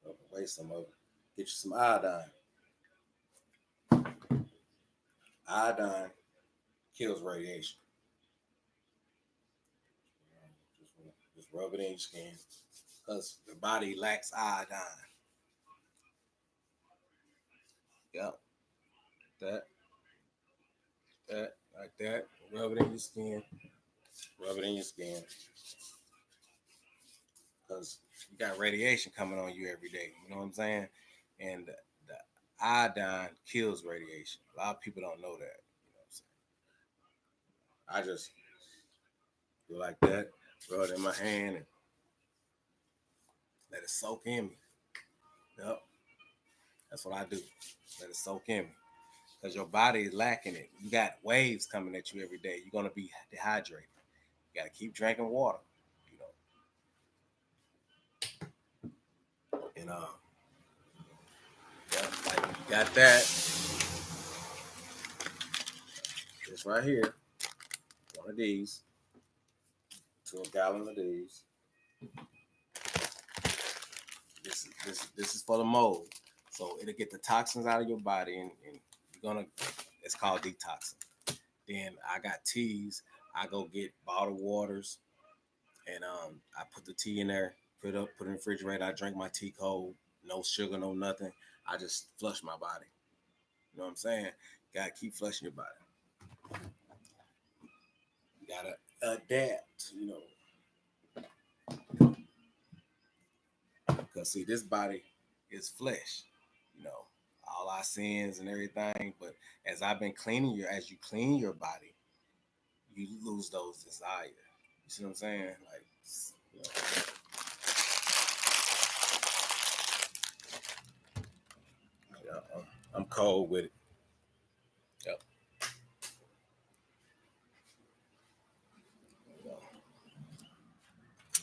Speaker 1: Oh, waste some of it. Get you some iodine. Iodine kills radiation. Just rub it in your skin because the body lacks iodine. Yep. That, like that. Rub it in your skin. Rub it in your skin. Because you got radiation coming on you every day. You know what I'm saying? And the iodine kills radiation. A lot of people don't know that. You know what I'm saying? I just do like that, rub it in my hand, and let it soak in me. Yep. That's what I do. Let it soak in me. Because your body is lacking it. You got waves coming at you every day. You're gonna be dehydrated. You gotta keep drinking water. You know. And yeah, like you got that. This right here. One of these. To a gallon of these. This is for the mold. So it'll get the toxins out of your body, and you're gonna. It's called detoxing. Then I got teas. I go get bottled waters, and I put the tea in there, put in the refrigerator. I drink my tea cold, no sugar, no nothing. I just flush my body. You know what I'm saying? Gotta keep flushing your body. You gotta adapt. You know, because see, this body is flesh. You know, all our sins and everything. But as you clean your body, you lose those desires. You see what I'm saying? Like, you know, yeah, I'm cold with it. Yep. You know,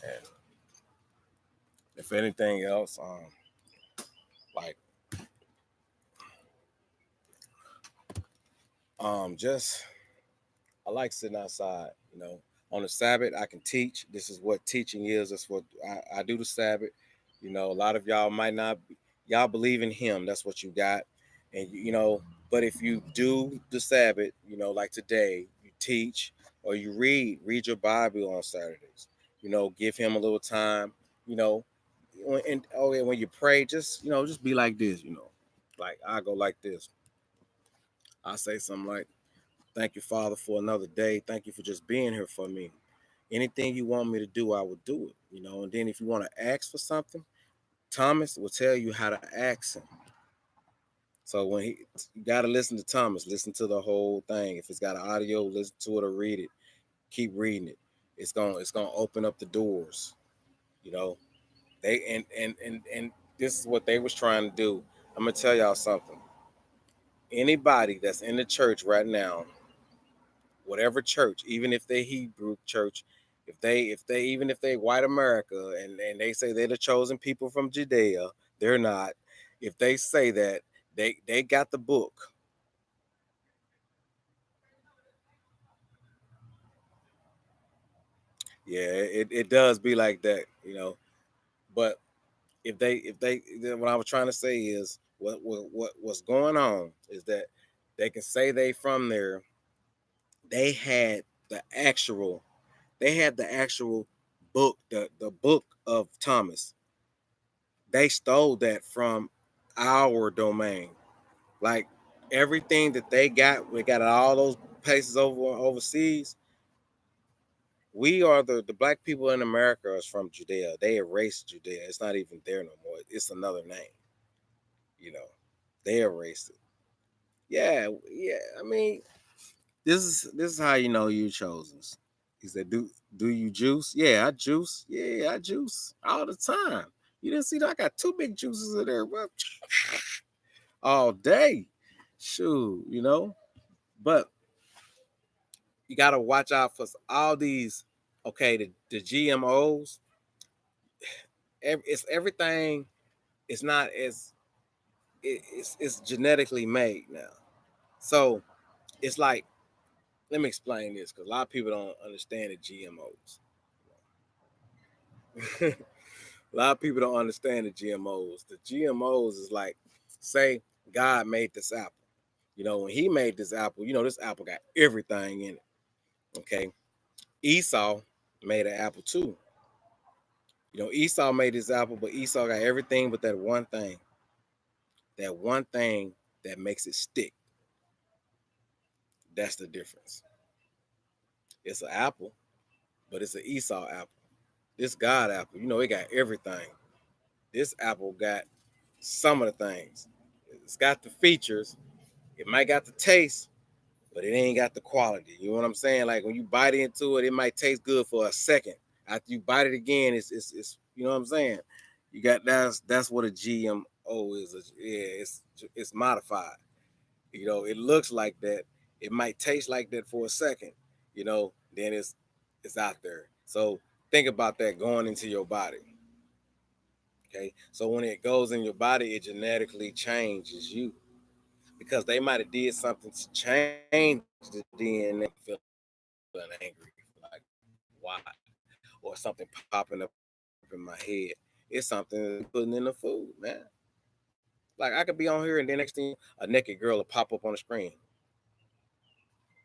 Speaker 1: and if anything else, like, just I like sitting outside. You know, on the Sabbath I can teach. This is what teaching is. That's what I do the Sabbath. You know, a lot of y'all might not. Y'all believe in Him. That's what you got, and you know. But if you do the Sabbath, you know, like today, you teach or you read your Bible on Saturdays. You know, give Him a little time. You know, and oh yeah, when you pray, just just be like this. You know, like I go like this. I say something like, "Thank you, Father, for another day. Thank you for just being here for me. Anything you want me to do, I will do it." You know, and then if you want to ask for something, Thomas will tell you how to ask him. So when you gotta listen to Thomas, listen to the whole thing. If it's got an audio, listen to it or read it. Keep reading it. It's gonna open up the doors. You know, they and this is what they was trying to do. I'm gonna tell y'all something. Anybody that's in the church right now, whatever church, even if they Hebrew church, if they even if they white America and they say they're the chosen people from Judea, they're not. If they say that, they got the book. Yeah, it does be like that, you know. But if they what I was trying to say is what's going on is that they can say they from there. They had the actual they had the actual book, the book of Thomas. They stole that from our domain. Like everything that they got, we got all those places overseas. We are the black people in America is from Judea. They erased Judea. It's not even there no more. It's another name. You know, they erased it. Yeah, yeah. I mean, this is how you know you chosen. He said, "Do you juice? Yeah, I juice. Yeah, I juice all the time. You didn't see that? I got two big juices in there, bro, all day. Shoot, you know. But you gotta watch out for all these. Okay, the GMOs. It's everything. It's not as it's genetically made now. So it's like, let me explain this because a lot of people don't understand the GMOs. A lot of people don't understand the GMOs. The GMOs is like, say God made this apple. You know, when he made this apple, you know, this apple got everything in it. Okay. Esau made an apple too. You know, Esau made this apple, but Esau got everything but that one thing. That one thing that makes it stick. That's the difference. It's an apple, but it's an Esau apple. This God apple, you know, it got everything. This apple got some of the things. It's got the features. It might got the taste, but it ain't got the quality. You know what I'm saying? Like when you bite into it, it might taste good for a second. After you bite it again, it's you know what I'm saying? You got that's what a GMO is. Yeah, it's modified. You know, it looks like that. It might taste like that for a second. You know, then it's out there. So think about that going into your body. Okay, so when it goes in your body, it genetically changes you because they might have did something to change the DNA. Feeling angry, like why, or something popping up in my head. It's something putting in the food, man. Like I could be on here and then next thing a naked girl will pop up on the screen.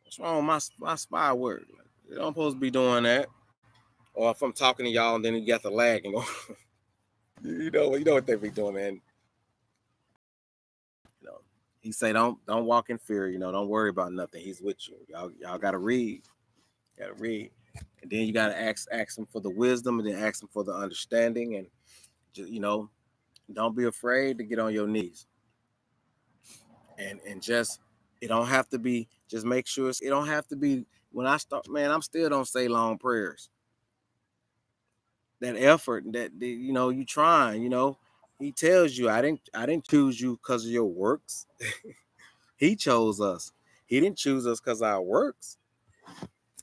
Speaker 1: What's wrong with my spy work? You don't supposed to be doing that. Or if I'm talking to y'all and then you got the lag and go, you know what they be doing, man. You know, he say don't walk in fear. You know, don't worry about nothing. He's with you. Y'all gotta read. Gotta read, and then you gotta ask him for the wisdom, and then ask him for the understanding, and you know, don't be afraid to get on your knees, and just it don't have to be. Just make sure it don't have to be. When I start, man, I'm still don't say long prayers. That effort, that you know, you trying. You know, he tells you, I didn't choose you because of your works. He chose us. He didn't choose us because of our works.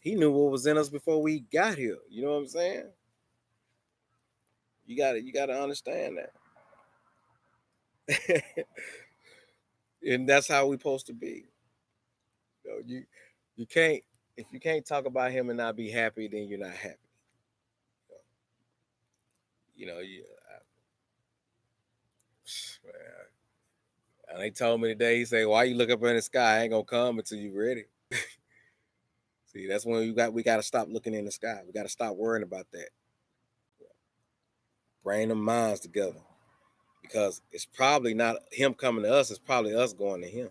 Speaker 1: He knew what was in us before we got here. You know what I'm saying? You gotta understand that. And that's how we supposed to be. You can't if you can't talk about him and not be happy, then you're not happy. You know, and they told me today, he said, why you look up in the sky? I ain't gonna come until you ready. See, that's when we gotta stop looking in the sky. We gotta stop worrying about that. Bring them minds together. Because it's probably not him coming to us, it's probably us going to him.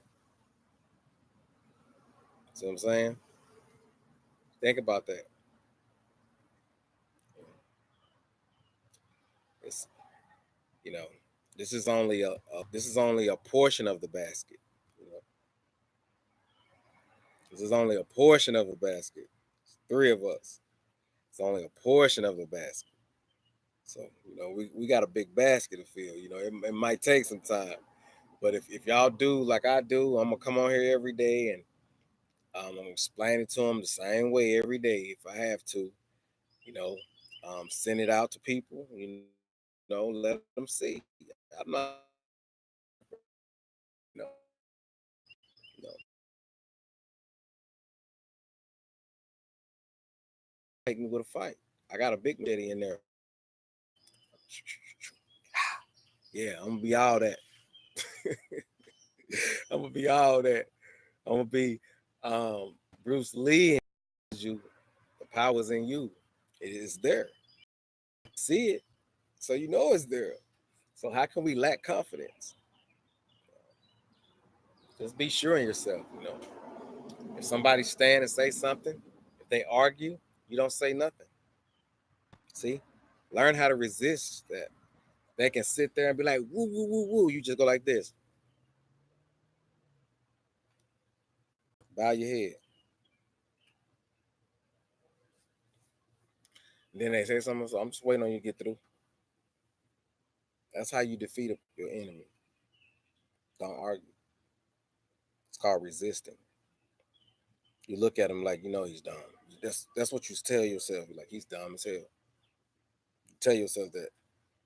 Speaker 1: See what I'm saying? Think about that. It's you know. This is only a portion of the basket. You know, this is only a portion of the basket. It's three of us. It's only a portion of the basket. So, we got a big basket to fill. It might take some time. But if y'all do like I do, I'm gonna come on here every day and I'm gonna explain it to them the same way every day if I have to. You know, send it out to people. Let them see. I'm not, you know, you know, take me with a fight. I got a big daddy in there. Yeah, I'm gonna be all that. I'm gonna be all that. I'm gonna be Bruce Lee. You, the power's in you. It is there. See it, so you know it's there. So how can we lack confidence? Just be sure in yourself. If somebody stand and say something, if they argue, you don't say nothing. See, learn how to resist that. They can sit there and be like, woo, woo, woo, woo. You just go like this, bow your head. And then they say something, so I'm just waiting on you to get through. That's how you defeat your enemy. Don't argue. It's called resisting. You look at him like he's dumb. That's what you tell yourself. You're like, he's dumb as hell. You tell yourself that.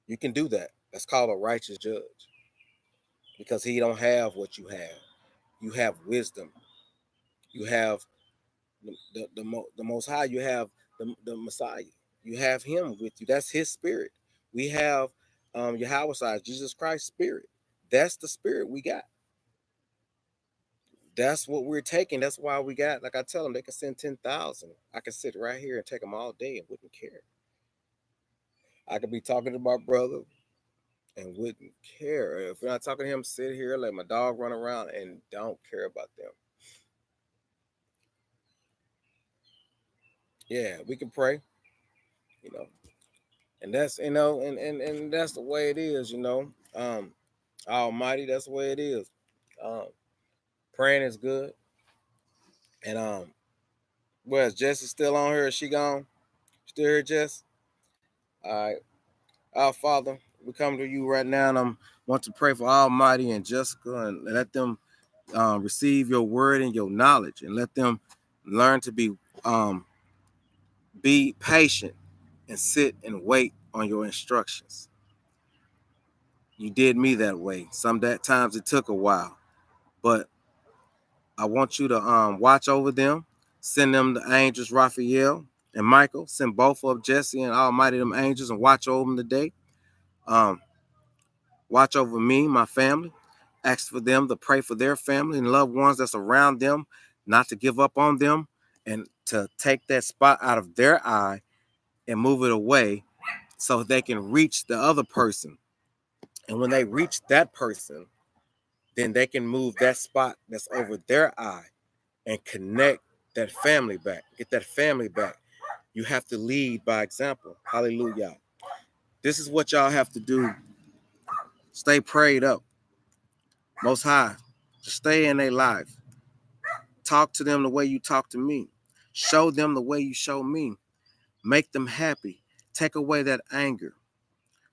Speaker 1: You can do that. That's called a righteous judge. Because he don't have what you have. You have wisdom. You have the Most High. You have the Messiah. You have Him with you. That's His spirit. We have Yahweh, Jesus Christ's spirit. That's the spirit we got. That's what we're taking. That's why we got. Like I tell them, they can send 10,000. I can sit right here and take them all day and wouldn't care. I could be talking to my brother and wouldn't care. If we're not talking to him, sit here, let my dog run around and don't care about them. Yeah, we can pray, you know, and that's and that's the way it is. Almighty, that's the way it is. Um, Praying is good, and where's Jess is still on here? Is she gone? Still here, Jess? All right, our Father, we come to you right now, and I want to pray for Almighty and Jessica, and let them receive your word and your knowledge, and let them learn to um, be patient and sit and wait on your instructions. You did me that way. Some that times it took a while, but I want you to watch over them. Send them the angels, Raphael and Michael. Send both of Jesse and Almighty them angels and watch over them today. Um, Watch over me, my family. Ask for them to pray for their family and loved ones that's around them, not to give up on them, and to take that spot out of their eye and move it away so they can reach the other person. And when they reach that person, then they can move that spot that's over their eye and connect that family back, get that family back. You have to lead by example. Hallelujah. This is what y'all have to do. Stay prayed up. Most High, just stay in their life. Talk to them the way you talk to me. Show them the way you show me. Make them happy. Take away that anger.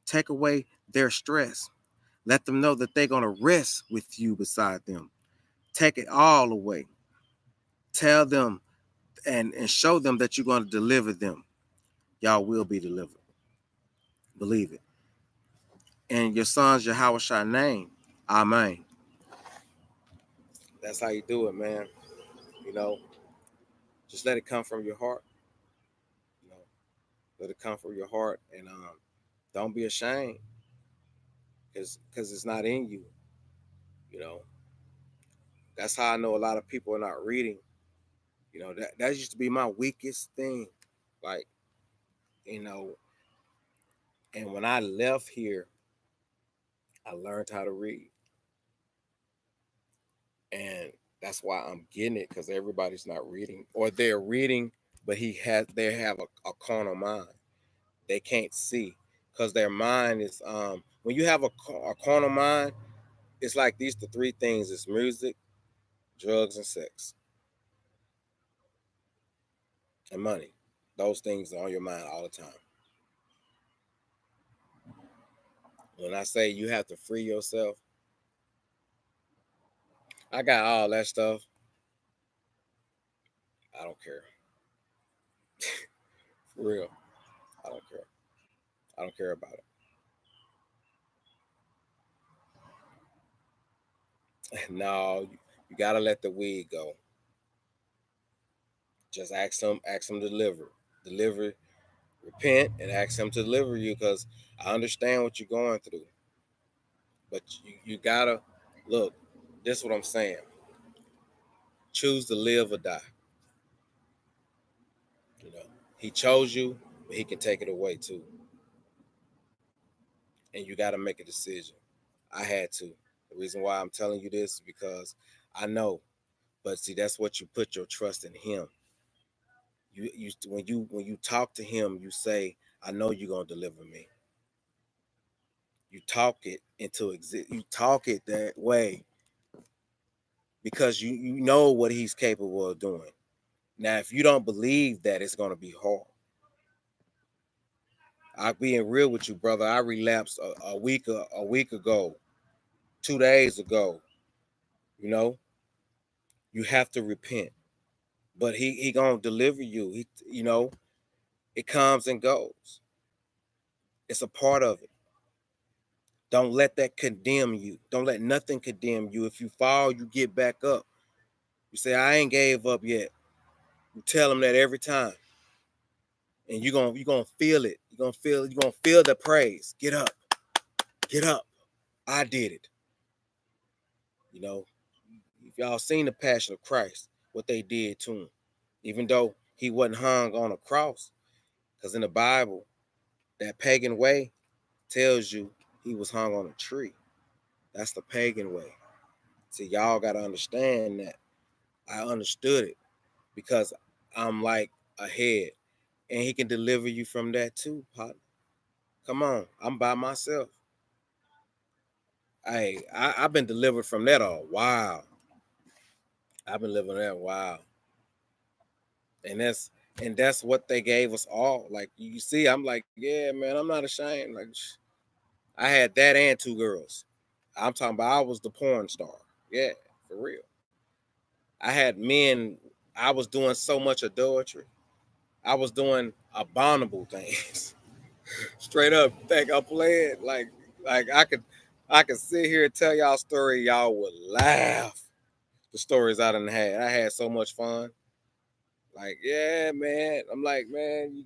Speaker 1: Take away their stress. Let them know that they're going to rest with you beside them. Take it all away. Tell them and show them that you're going to deliver them. Y'all will be delivered. Believe it. In your son's Yahweh Shai name. Amen. That's how you do it, man. You know, just let it come from your heart. You know, let it come from your heart, and don't be ashamed, because it's not in you. You know, that's how I know a lot of people are not reading. That used to be my weakest thing. Like, you know, and when I left here, I learned how to read, and that's why I'm getting it, because everybody's not reading, or they're reading, but they have a carnal mind. They can't see. because their mind is when you have a carnal mind, it's like these the three things: it's music, drugs, and sex, and money. Those things are on your mind all the time. When I say you have to free yourself, I got all that stuff. I don't care. For real. I don't care. I don't care about it. No, you gotta let the weed go. Just ask them to deliver, repent, and ask him to deliver you. Because I understand what you're going through, but you gotta look. This is what I'm saying. Choose to live or die. You know, he chose you, but he can take it away too, and you gotta make a decision. I had to. The reason why I'm telling you this is because I know. But see, that's what you put your trust in him. When you talk to him, you say, "I know you're gonna deliver me." You talk it into exist. You talk it that way because you know what he's capable of doing. Now, if you don't believe that, it's gonna be hard. I'm being real with you, brother. I relapsed a week ago, 2 days ago. You know, you have to repent, but he gonna deliver you. It comes and goes. It's a part of it. Don't let that condemn you. Don't let nothing condemn you. If you fall, you get back up. You say, I ain't gave up yet. You tell them that every time. And you're gonna feel it. You're gonna feel the praise. Get up. Get up. I did it. You know, if y'all seen the passion of Christ, what they did to him, even though he wasn't hung on a cross, because in the Bible, that pagan way tells you he was hung on a tree. That's the pagan way. See, y'all gotta understand that. I understood it because I'm like ahead, and he can deliver you from that too, partner. Come on, I'm by myself. I've been delivered from that a while. I've been living that a while, and that's what they gave us all. Like you see, I'm like, yeah, man, I'm not ashamed. Like I had that and two girls. I'm talking about I was the porn star. Yeah, for real. I had men. I was doing so much adultery. I was doing abominable things. Straight up, think I'm playing. Like I could sit here and tell y'all a story, y'all would laugh. The stories I done had. I had so much fun. Like, yeah, man. I'm like, man,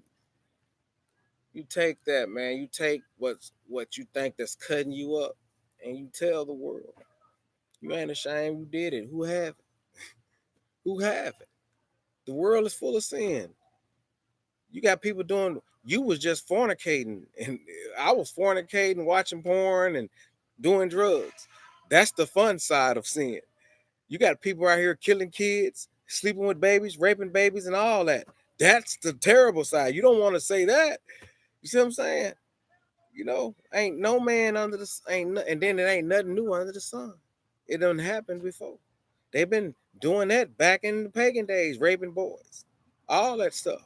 Speaker 1: you take that, man. You take what you think that's cutting you up, and you tell the world. You ain't ashamed. You did it. Who have it? Who have it? The world is full of sin. You got people doing. You was just fornicating, and I was fornicating, watching porn, and doing drugs. That's the fun side of sin. You got people out here killing kids, sleeping with babies, raping babies, and all that. That's the terrible side. You don't want to say that. You see what I'm saying? Ain't no man under the and then it ain't nothing new under the sun. It done happened before. They've been doing that back in the pagan days, raping boys, all that stuff.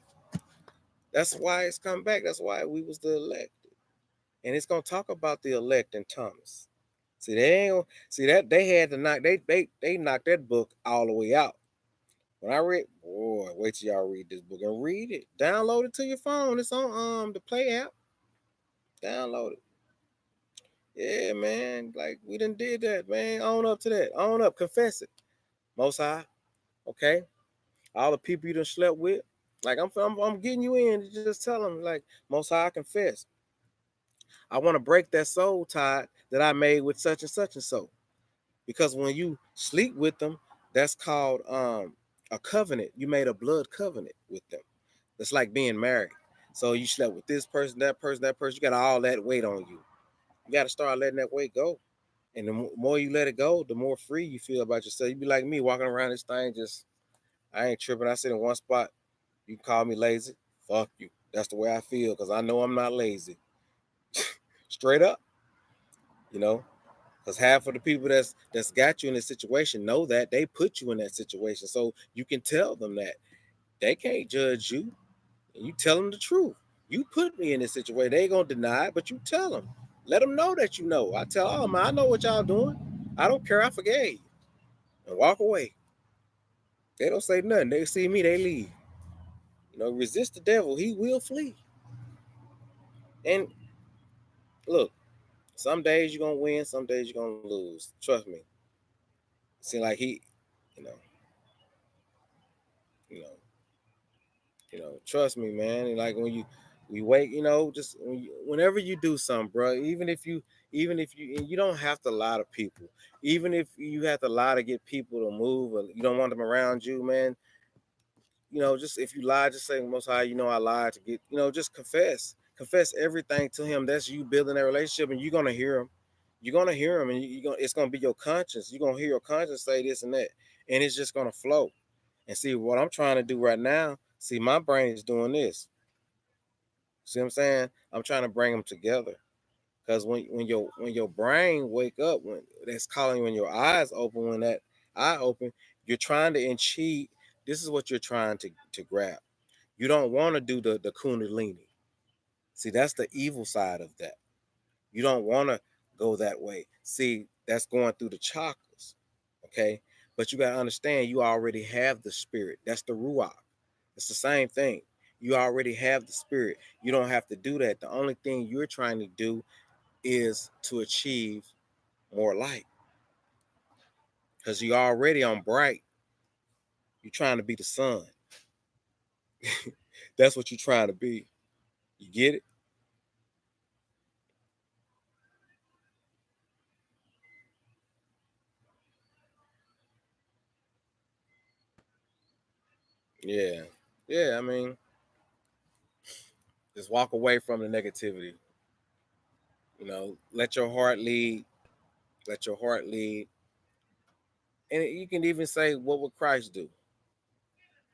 Speaker 1: That's why it's come back. That's why we was the elect, and it's gonna talk about the elect in Thomas. See, they ain't see that they had to knock they knocked that book all the way out. When I read, boy, wait till y'all read this book and read it. Download it to your phone. It's on the Play app. Download it. Yeah, man. Like we done did that, man. Own up to that. Own up. Confess it. Most High. Okay. All the people you done slept with. Like I'm getting you in. Just tell them like Most High, I confess. I want to break that soul tie that I made with such and such and so. Because when you sleep with them, that's called a covenant. You made a blood covenant with them. It's like being married. So you slept with this person, that person, that person. You got all that weight on you. You got to start letting that weight go. And the more you let it go, the more free you feel about yourself. You be like me walking around this thing, just I ain't tripping. I sit in one spot. You can call me lazy. Fuck you. That's the way I feel because I know I'm not lazy. Straight up, you know, because half of the people that's got you in this situation know that they put you in that situation, so you can tell them that they can't judge you. And you tell them the truth. You put me in this situation. They ain't gonna deny it, but you tell them. Let them know that you know. I tell them, I know what y'all doing. I don't care. I forgave you. And walk away. They don't say nothing. They see me, they leave. Resist the devil, he will flee. And look, some days you're gonna win, some days you're gonna lose. Trust me. See, like you know, you know, trust me, man. And like when we wake, just whenever you do something, bro. Even if you, and you don't have to lie to people. Even if you have to lie to get people to move, or you don't want them around you, man. Just if you lie, just say, Most High, I lied to get. Just confess everything to Him. That's you building that relationship, and you're gonna hear Him. You're gonna hear Him, and it's gonna be your conscience. You're gonna hear your conscience say this and that, and it's just gonna flow. And see what I'm trying to do right now. See, my brain is doing this. See what I'm saying? I'm trying to bring them together. Because when your brain wake up, when that's calling you, when your eyes open, when that eye open, you're trying to achieve. This is what you're trying to grab. You don't want to do the kundalini. See, that's the evil side of that. You don't want to go that way. See, that's going through the chakras. Okay. But you got to understand, you already have the spirit. That's the ruach. It's the same thing. You already have the spirit. You don't have to do that. The only thing you're trying to do is to achieve more light. Because you're already on bright. You're trying to be the sun. That's what you're trying to be. You get it? Yeah. Yeah, I mean, just walk away from the negativity. Let your heart lead. Let your heart lead. And you can even say, what would Christ do?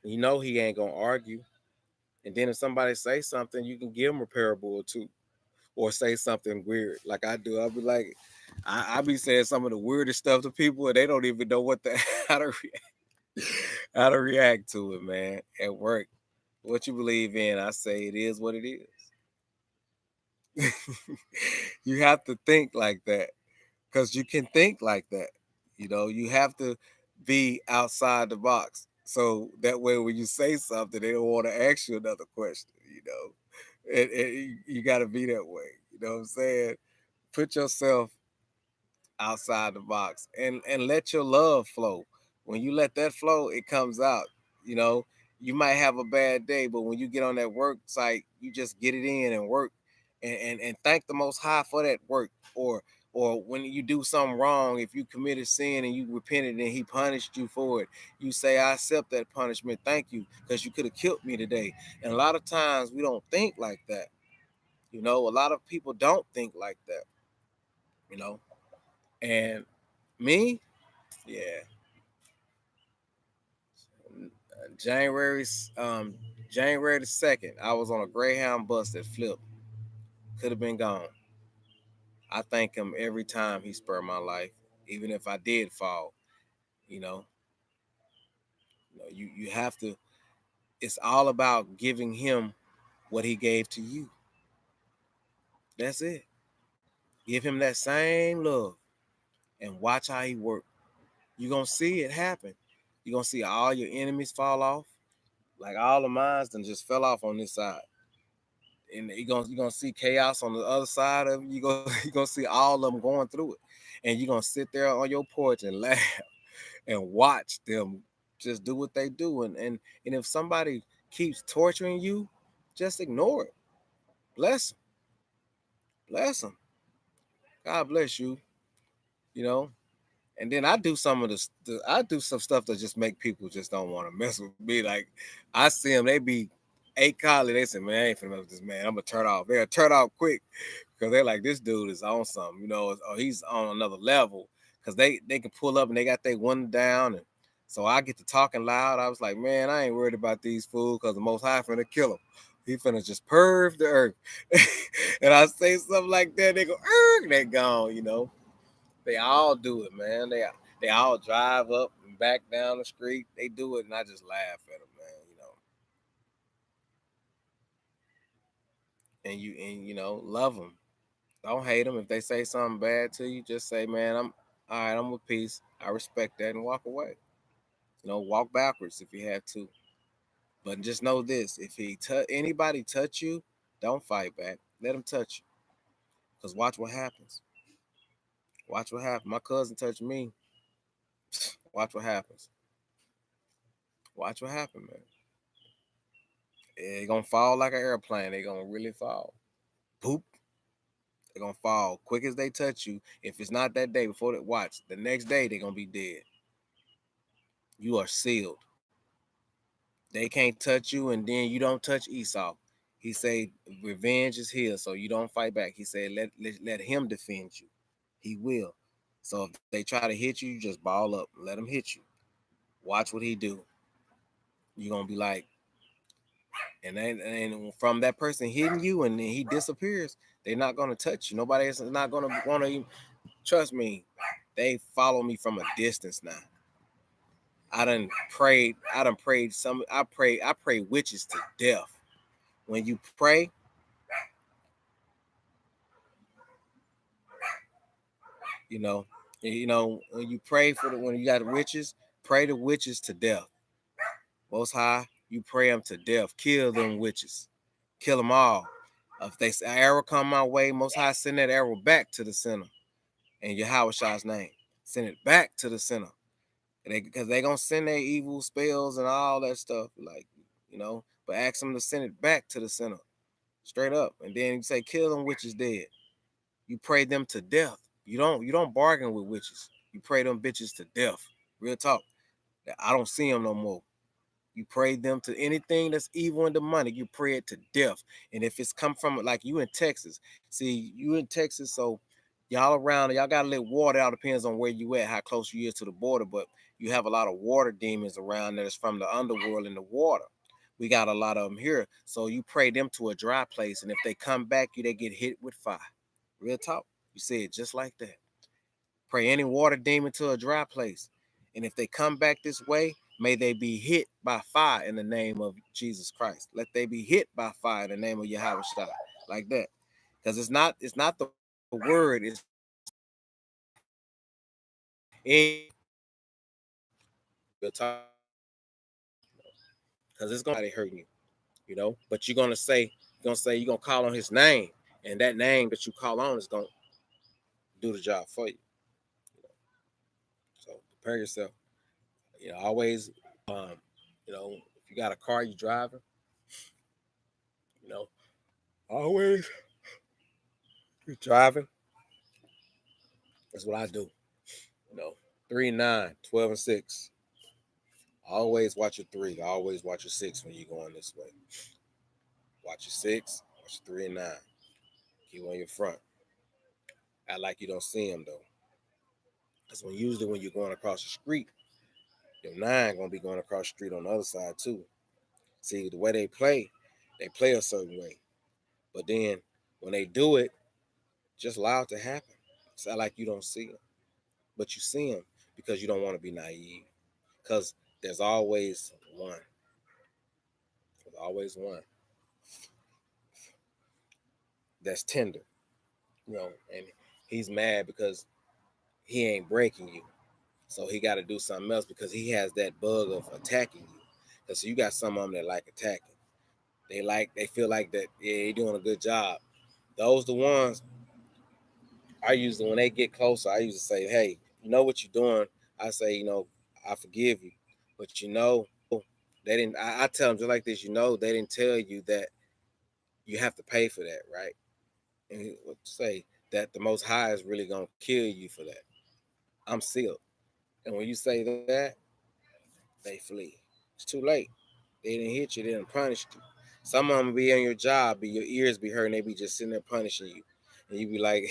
Speaker 1: He ain't gonna argue. And then if somebody say something, you can give them a parable or two, or say something weird, like I do. I'll be like, I be saying some of the weirdest stuff to people, and they don't even know what the how to react to it, man. At work, what you believe in, I say it is what it is. You have to think like that, because you can think like that. You have to be outside the box. So that way, when you say something, they don't want to ask you another question, and you got to be that way. You know what I'm saying? Put yourself outside the box and let your love flow. When you let that flow, it comes out. You know, you might have a bad day, but when you get on that work site, you just get it in and work, and thank the Most High for that work. Or when you do something wrong, if you committed sin and you repented and He punished you for it, you say, I accept that punishment. Thank you, because you could have killed me today. And a lot of times we don't think like that. A lot of people don't think like that. You know, and me, yeah. January January the 2nd, I was on a Greyhound bus that flipped. Could have been gone. I thank Him every time He spared my life, even if I did fall. You know, you have to. It's all about giving Him what He gave to you. That's it. Give Him that same love and watch how He work. You're gonna see it happen. You're gonna see all your enemies fall off. Like all of mine then just fell off on this side. And you're gonna see chaos on the other side of it. You're gonna see all of them going through it. And you're gonna sit there on your porch and laugh and watch them just do what they do. And if somebody keeps torturing you, just ignore it. Bless them. Bless them. God bless you. You know. And then I do some of I do some stuff that just make people just don't want to mess with me. Like I see them, they be 8 collie. They say, man, I ain't finna mess with this man. I'm gonna turn off. They'll turn off quick because they're like, this dude is on something, or he's on another level. Because they can pull up and they got their one down, and so I get to talking loud. I was like, man, I ain't worried about these fools because the Most High finna kill them. He finna just purge the earth. And I say something like that, they go, they gone, you know. They all do it, man. They all drive up and back down the street. They do it, and I just laugh at them, man. You know, and you know, love them. Don't hate them. If they say something bad to you, just say, man, I'm all right. I'm with peace. I respect that, and walk away. You know, walk backwards if you have to. But just know this: if anybody touch you, don't fight back. Let them touch you, cause watch what happens. Watch what happens. My cousin touched me. Watch what happens. Watch what happens, man. They're gonna fall like an airplane. They're gonna really fall. Poop. They're gonna fall quick as they touch you. If it's not that day before that, watch the next day they're gonna be dead. You are sealed. They can't touch you, and then you don't touch Esau. He said, "Revenge is his, so you don't fight back." He said, "Let him defend you. He will." So if they try to hit you, you just ball up. Let him hit you. Watch what he do. You're gonna be like, and from that person hitting you, and then he disappears. They're not gonna touch you. Nobody else is not gonna want to. Trust me. They follow me from a distance now. I done prayed. I done prayed some. I pray witches to death. When you pray, you know, when you pray when you got witches, pray the witches to death. Most High, you pray them to death. Kill them witches. Kill them all. If they an arrow come my way, Most High send that arrow back to the center in Yahweh's name. Send it back to the center. Because they gonna send their evil spells and all that stuff, like, but ask them to send it back to the center, straight up, and then you say, kill them witches dead. You pray them to death. You don't bargain with witches. You pray them bitches to death. Real talk. I don't see them no more. You pray them to anything that's evil and demonic. You pray it to death. And if it's come from, like, you in Texas, see, you in Texas, so y'all around, y'all got to let water out. Depends on where you at, how close you is to the border. But you have a lot of water demons around that is from the underworld in the water. We got a lot of them here. So you pray them to a dry place. And if they come back, they get hit with fire. Real talk. You say it just like that. Pray any water demon to a dry place. And if they come back this way, may they be hit by fire in the name of Jesus Christ. Let they be hit by fire in the name of Yahweh Shai. Like that. Because it's not the word, it's in the time. Because it's gonna be hurting you, But you're gonna call on his name, and that name that you call on is gonna do the job for you. So prepare yourself. Always if you got a car you driving, you know, always you driving. That's what I do. You know, 3, 9, 12, and 6. Always watch your 3. Always watch your 6 when you're going this way. Watch your 6, watch your 3 and 9. Keep on your front. Act like you don't see them though. Because usually when you're going across the street, your 9 gonna be going across the street on the other side too. See, the way they play a certain way. But then when they do it, just allow it to happen. It's not like you don't see them. But you see them because you don't want to be naive. Because there's always one. There's always one that's tender, and he's mad because he ain't breaking you. So he got to do something else because he has that bug of attacking you. Because you got some of them that like attacking. They feel like that, yeah, you're doing a good job. Those the ones I usually, when they get closer, I usually say, hey, you know what you're doing. I say, I forgive you. But they didn't, I tell them just like this, they didn't tell you that you have to pay for that, right? And what say that the Most High is really going to kill you for that. I'm sealed. And when you say that, they flee. It's too late. They didn't hit you. They didn't punish you. Some of them be on your job, your ears be hurting. They be just sitting there punishing you. And you be like,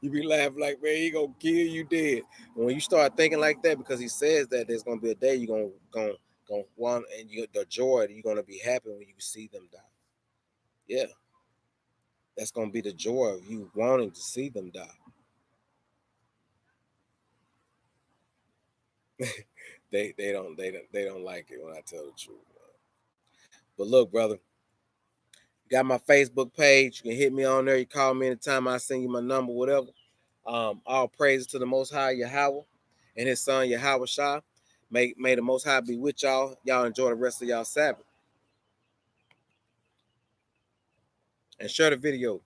Speaker 1: you be laughing like, man, he gonna kill you dead. And when you start thinking like that, because he says that there's gonna be a day you're gonna want, and the joy, you're gonna be happy when you see them die. Yeah, that's gonna be the joy of you wanting to see them die. They don't like it when I tell the truth. But look, brother, got my Facebook page. You can hit me on there. You call me anytime. I send you my number, whatever. All praises to the Most High Yahweh and His Son Yahweh Shah. May the Most High be with y'all. Y'all enjoy the rest of y'all Sabbath and share the video.